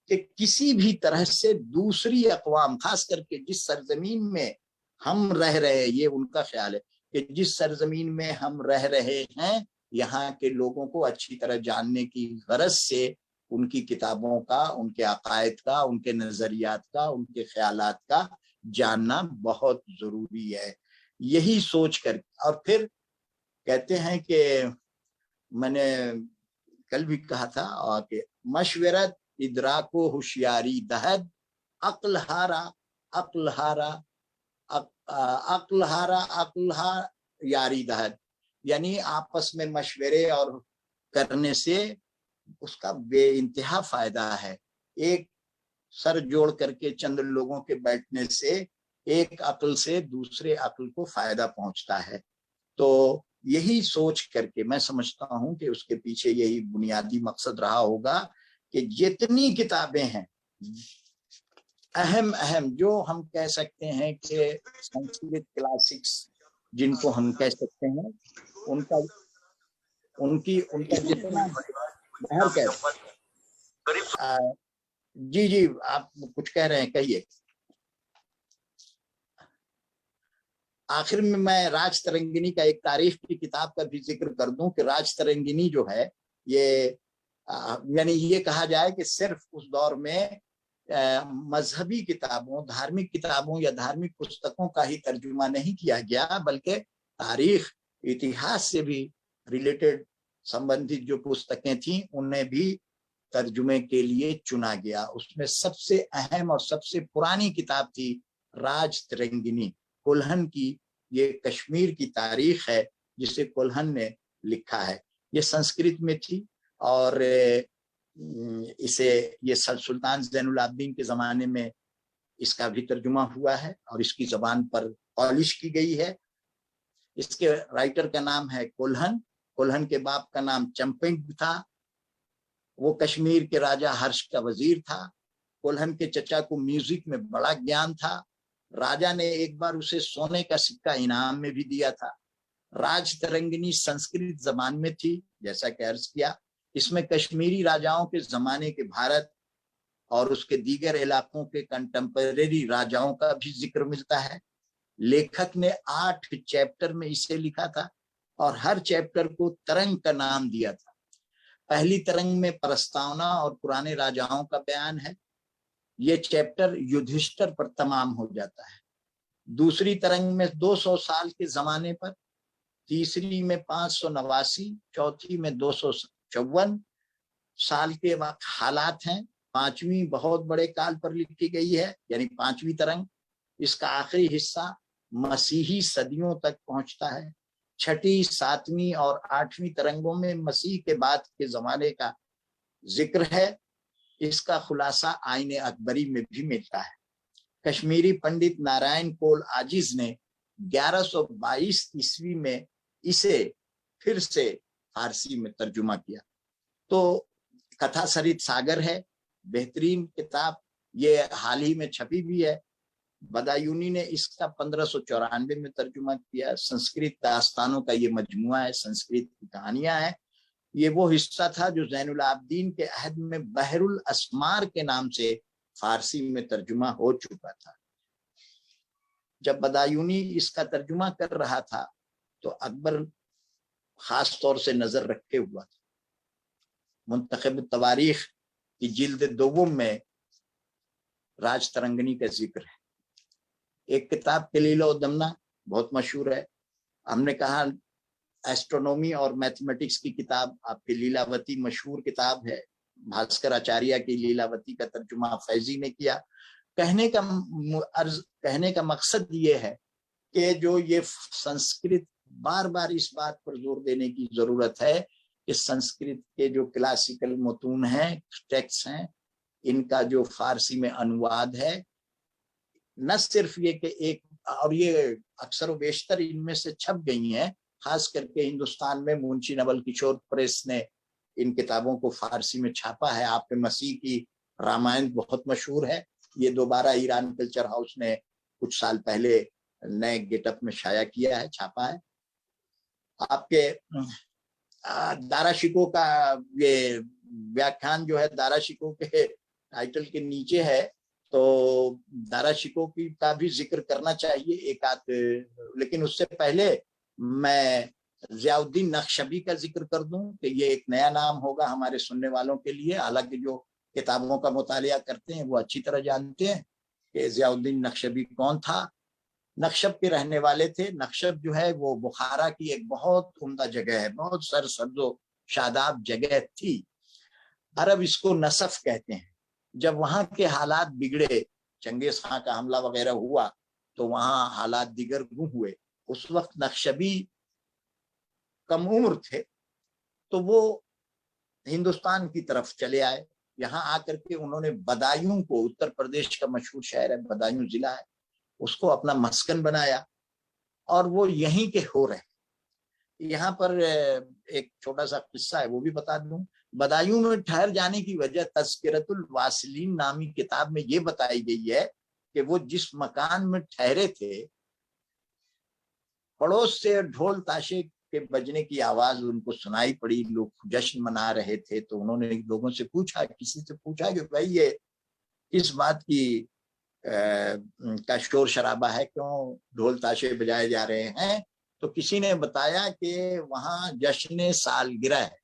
کہ کسی بھی طرح سے دوسری اقوام, خاص کر کے جس سرزمین میں ہم رہ رہے, یہ ان کا خیال ہے کہ جس سرزمین میں ہم رہ رہے ہیں یہاں کے لوگوں کو اچھی طرح جاننے کی غرض سے ان کی کتابوں کا, ان کے عقائد کا, ان کے نظریات کا, ان کے خیالات کا جاننا بہت ضروری ہے. یہی سوچ کر, اور پھر کہتے ہیں کہ میں نے کل بھی کہا تھا کہ مشورت ادراک و ہوشیاری دہد, عقل ہارا یاری دہد, یعنی آپس میں مشورے اور کرنے سے اس کا بے انتہا فائدہ ہے. ایک سر جوڑ کر کے چند لوگوں کے بیٹھنے سے ایک عقل سے دوسرے عقل کو فائدہ پہنچتا ہے. تو یہی سوچ کر کے میں سمجھتا ہوں کہ اس کے پیچھے یہی بنیادی مقصد رہا ہوگا کہ جتنی کتابیں ہیں اہم جو ہم کہہ سکتے ہیں کہ سنسکرت کلاسکس جن کو ہم کہہ سکتے ہیں, ان کا उनका जितना जी आप कुछ कह रहे हैं, कहिए। आखिर में मैं राज तरंगिनी का एक तारीख की किताब का भी जिक्र कर दूं कि राज तरंगिनी जो है ये यानी ये कहा जाए कि सिर्फ उस दौर में मजहबी किताबों, धार्मिक किताबों या धार्मिक पुस्तकों का ही तर्जुमा नहीं किया गया, बल्कि तारीख, इतिहास से भी रिलेटेड संबंधित जो पुस्तकें थी उन्हें भी तर्जुमे के लिए चुना गया। उसमें सबसे अहम और सबसे पुरानी किताब थी राज तरंगिनी, कोल्हन की। ये कश्मीर की तारीख है जिसे कोल्हन ने लिखा है। ये संस्कृत में थी और इसे ये सुल्तान ज़ैनुल आबिदीन के जमाने में इसका भी तर्जुमा हुआ है और इसकी जबान पर पॉलिश की गई है। इसके राइटर का नाम है कोल्हन। कोल्हन के बाप का नाम चंपेंग था, वो कश्मीर के राजा हर्ष का वजीर था। कोल्हन के चचा को म्यूजिक में बड़ा ज्ञान था। राजा ने एक बार उसे सोने का सिक्का इनाम में भी दिया था। राज तरंगिनी संस्कृत जबान में थी, जैसा कि अर्ज किया। इसमें कश्मीरी राजाओं के जमाने के भारत और उसके दीगर इलाकों के कंटेम्परेरी राजाओं का भी जिक्र मिलता है। लेखक ने 8 चैप्टर में इसे लिखा था और हर चैप्टर को तरंग का नाम दिया था। पहली तरंग में प्रस्तावना और पुराने राजाओं का बयान है। ये चैप्टर युधिष्ठिर पर तमाम हो जाता है। दूसरी तरंग में 200 साल के जमाने पर, तीसरी में 589, चौथी में 254 साल के वक्त हालात हैं। पांचवी बहुत बड़े काल पर लिखी गई है, यानी पांचवी तरंग। इसका आखिरी हिस्सा मसीही सदियों तक पहुंचता है। छठी, सातवीं और आठवीं तरंगों में मसीह के बाद के जमाने का जिक्र है। इसका खुलासा आईने अकबरी में भी मिलता है। कश्मीरी पंडित नारायण कोल आजिज ने 1122 ईस्वी में इसे फिर से फारसी में तर्जुमा किया। तो कथा सरित सागर है, बेहतरीन किताब। ये हाल ही में छपी भी है। बदायूनी ने इसका 1594 में तर्जुमा किया। संस्कृत दास्तानों का ये मजमुआ है, संस्कृत की कहानियां हैं। ये वो हिस्सा था जो ज़ैनुल आबिदीन के अहद में बहरुल अस्मार के नाम से फारसी में तर्जुमा हो चुका था। जब बदायूनी इसका तर्जुमा कर रहा था तो अकबर खास तौर से नजर रखे हुआ था। मुंतखब तवारीख की जिल्द दोम में राज तरंगिनी का जिक्र है। एक किताब कलीलो दमना बहुत मशहूर है। हमने कहा एस्ट्रोनॉमी और मैथमेटिक्स की किताब आपकी लीलावती मशहूर किताब है। भास्कर आचार्य की लीलावती का तर्जुमा फैजी ने किया। कहने का मकसद ये है कि जो ये संस्कृत, बार बार इस बात पर जोर देने की जरूरत है कि संस्कृत के जो क्लासिकल मतून हैं, टेक्स्ट हैं, इनका जो फारसी में अनुवाद है, न सिर्फ ये कि एक, और ये अक्सर बेशतर इनमें से छप गई हैं, खास करके हिंदुस्तान में मुंशी नवल किशोर प्रेस ने इन किताबों को फारसी में छापा है। आपके मसीह की रामायण बहुत मशहूर है। ये दोबारा ईरान कल्चर हाउस ने कुछ साल पहले नए गेटअप में शाया किया है, छापा है। आपके दारा शिकोह का ये व्याख्यान जो है दारा शिकोह के टाइटल के नीचे है, तो दारा शिकोह की का भी जिक्र करना चाहिए एक आध। लेकिन उससे पहले मैं ज़ियाउद्दीन नक्शबी का जिक्र कर दूं कि ये एक नया नाम होगा हमारे सुनने वालों के लिए। हालांकि जो किताबों का मुतालिया करते हैं वो अच्छी तरह जानते हैं कि ज़ियाउद्दीन नक्शबी कौन था। नक्शब के रहने वाले थे। नक्शब जो है वो बुखारा की एक बहुत उम्दा जगह है, बहुत सरसब्ज़ो शादाब जगह थी। अरब इसको नसफ कहते हैं। जब वहां के हालात बिगड़े, चंगेज खां का हमला वगैरह हुआ, तो वहां हालात दिगरगू हुए। उस वक्त नक्शबी कम उम्र थे, तो वो हिंदुस्तान की तरफ चले आए। यहाँ आकर के उन्होंने बदायूं को, उत्तर प्रदेश का मशहूर शहर है बदायूं जिला है, उसको अपना मस्कन बनाया और वो यहीं के हो रहे। यहाँ पर एक छोटा सा किस्सा है, वो भी बता दूं। बदायूं में ठहर जाने की वजह तज़किरतुल वासिलीन नामी किताब में ये बताई गई है कि वो जिस मकान में ठहरे थे, पड़ोस से ढोल ताशे के बजने की आवाज उनको सुनाई पड़ी, लोग जश्न मना रहे थे। तो उन्होंने लोगों से पूछा, किसी से पूछा कि भाई ये किस बात की का शोर शराबा है, क्यों ढोल ताशे बजाए जा रहे हैं? तो किसी ने बताया कि वहां जश्न सालगिरह है,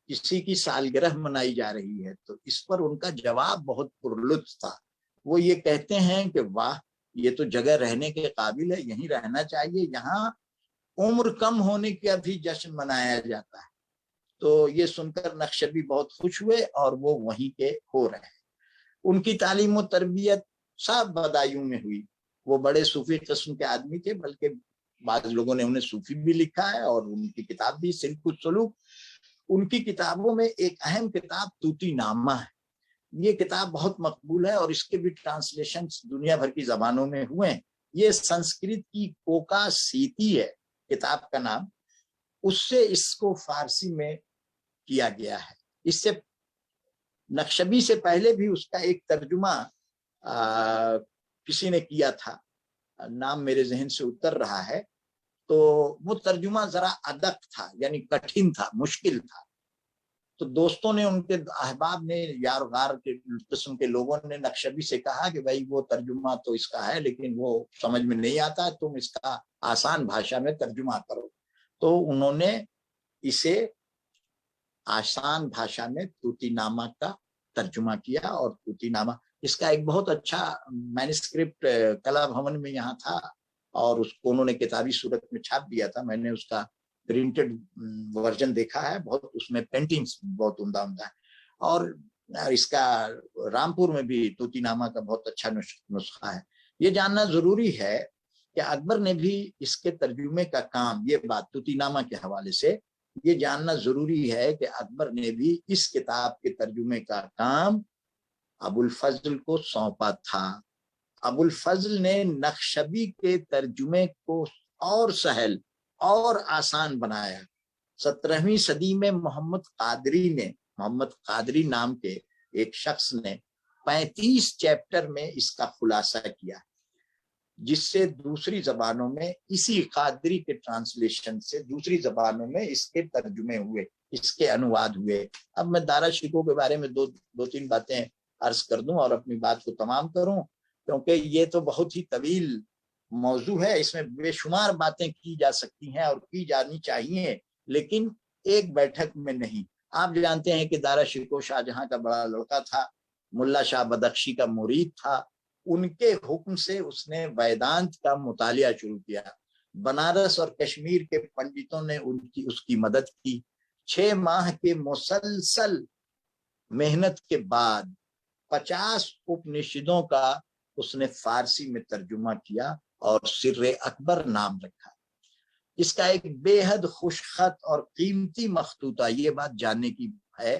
किसी की सालगिरह मनाई जा रही है। तो इस पर उनका जवाब बहुत पुरलुत्फ था। वो ये कहते हैं कि वाह, ये तो जगह रहने के काबिल है, यहीं रहना चाहिए, यहाँ उम्र कम होने का भी जश्न मनाया जाता है। तो ये सुनकर नक्शबी बहुत खुश हुए और वो वहीं के हो रहे हैं। उनकी तालीम और तरबियत सब बदायूं में हुई। वो बड़े सूफी किस्म के आदमी थे, बल्कि बाद लोगों ने उन्हें सूफी भी लिखा है और उनकी किताब भी सिल्कुल सलूक। उनकी किताबों में एक अहम किताब तूती नामा है। ये किताब बहुत मकबूल है और इसके भी ट्रांसलेशन दुनिया भर की जबानों में हुए हैं। ये संस्कृत की कोका सीती है किताब का नाम, उससे इसको फारसी में किया गया है। इससे नक्शबी से पहले भी उसका एक तर्जुमा किसी ने किया था, नाम मेरे जहन से उतर रहा है। तो वो तर्जुमा जरा अदक था, यानी कठिन था, मुश्किल था। तो दोस्तों ने, उनके अहबाब ने, यार गार के किस्म के लोगों ने नक्शबी से कहा कि भाई वो तर्जुमा तो इसका है लेकिन वो समझ में नहीं आता, तुम इसका आसान भाषा में तर्जुमा करो। तो उन्होंने इसे आसान भाषा में तूतीनामा का तर्जुमा किया। और तूतीनामा इसका एक बहुत अच्छा मैन्युस्क्रिप्ट कला भवन में यहाँ था और उसको उन्होंने किताबी सूरत में छाप दिया था। मैंने उसका प्रिंटेड वर्जन देखा है, बहुत उसमें पेंटिंग्स बहुत उम्दा है। और इसका रामपुर में भी तूतीनामा का बहुत अच्छा नुस्खा है। ये जानना जरूरी है कि अकबर ने भी इसके तर्जुमे का काम, ये बात तूतीनामा के हवाले से ये जानना जरूरी है कि अकबर ने भी इस किताब के तर्जुमे का काम अबुल फजल को सौंपा था। अबुल फजल ने नक्शबी के तर्जुमे को और सहल और आसान बनाया। 17वीं सदी में मोहम्मद कादरी नाम के एक शख्स ने 35 चैप्टर में इसका खुलासा किया, जिससे दूसरी जबानों में, इसी कादरी के ट्रांसलेशन से दूसरी जबानों में इसके तर्जुमे हुए, इसके अनुवाद हुए। अब मैं दारा शिकोह के बारे में दो तीन बातें अर्ज कर दूं और अपनी बात को तमाम करूं, क्योंकि ये तो बहुत ही तवील मौजू है, इसमें बेशुमार बातें की जा सकती हैं और की जानी चाहिए, लेकिन एक बैठक में नहीं। आप जानते हैं कि दारा शिकोह शाहजहां का बड़ा लड़का था, मुल्ला शाह बदख्शी का मुरीद था। उनके हुक्म से उसने वेदांत का मुतालिया शुरू किया। बनारस और कश्मीर के पंडितों ने उसकी मदद की। 6 माह के मुसलसल मेहनत के बाद 50 उपनिषदों का उसने फारसी में तर्जुमा किया और सिर्रे अकबर नाम रखा। इसका एक बेहद खुशखत और कीमती मखतूता, ये बात जानने की है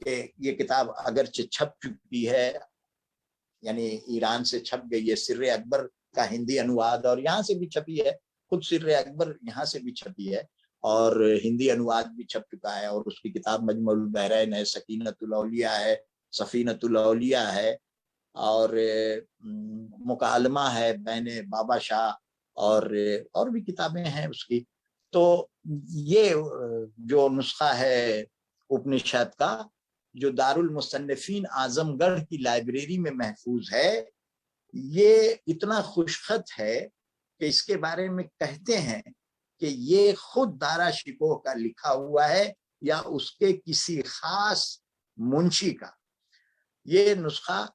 कि ये किताब अगरचे छप चुकी है, यानी ईरान से छप गई है, सिर्रे अकबर का हिंदी अनुवाद, और यहाँ से भी छपी है, खुद सिर्रे अकबर यहाँ से भी छपी है और हिंदी अनुवाद भी छप चुका है। और उसकी किताब मजमुल बहरैन है, सकीनतुल औलिया है, सफीनतुल औलिया है और मुकालमा है बैने बाबा शाह और भी किताबें हैं उसकी। तो ये जो नुस्खा है उपनिषद का, जो दारुल मुसन्निफीन आजमगढ़ की लाइब्रेरी में महफूज है, ये इतना खुशखत है कि इसके बारे में कहते हैं कि ये खुद दारा शिकोह का लिखा हुआ है या उसके किसी खास मुंशी का। ये नुस्खा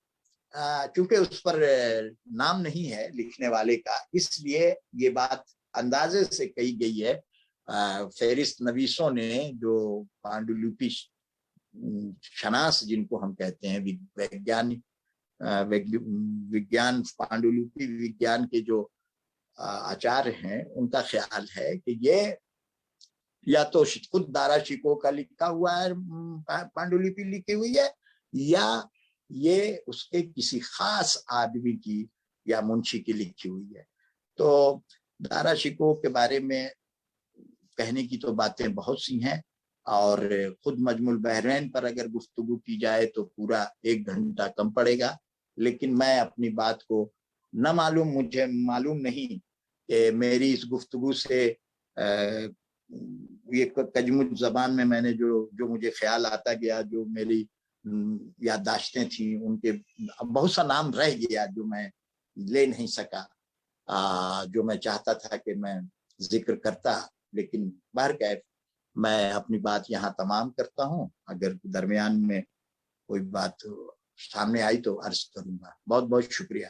चूंकि उस पर नाम नहीं है लिखने वाले का, इसलिए ये बात अंदाजे से कही गई है। फेरिस्त नवीसों ने, जो पांडुलिपि शनास जिनको हम कहते हैं, विज्ञान पांडुलिपि विज्ञान के जो आचार्य हैं, उनका ख्याल है कि ये या तो खुद दारा शिकोह का लिखा हुआ है, पांडुलिपि लिखी हुई है, या ये उसके किसी खास आदमी की या मुंशी की लिखी हुई है। तो दारा शिकोह के बारे में कहने की तो बातें बहुत सी हैं और खुद मजमुल बहरैन पर अगर गुफ्तगू की जाए तो पूरा 1 घंटा कम पड़ेगा। लेकिन मैं अपनी बात को मुझे मालूम नहीं कि मेरी इस गुफ्तगू से یہ کجمج زبان میں میں نے جو مجھے خیال آتا گیا، جو میری یادداشتیں تھیں، ان کے بہت سا نام رہ گیا جو میں لے نہیں سکا، جو میں چاہتا تھا کہ میں ذکر کرتا، لیکن بہرکیف میں اپنی بات یہاں تمام کرتا ہوں. اگر درمیان میں کوئی بات سامنے آئی تو عرض کروں گا. بہت بہت شکریہ.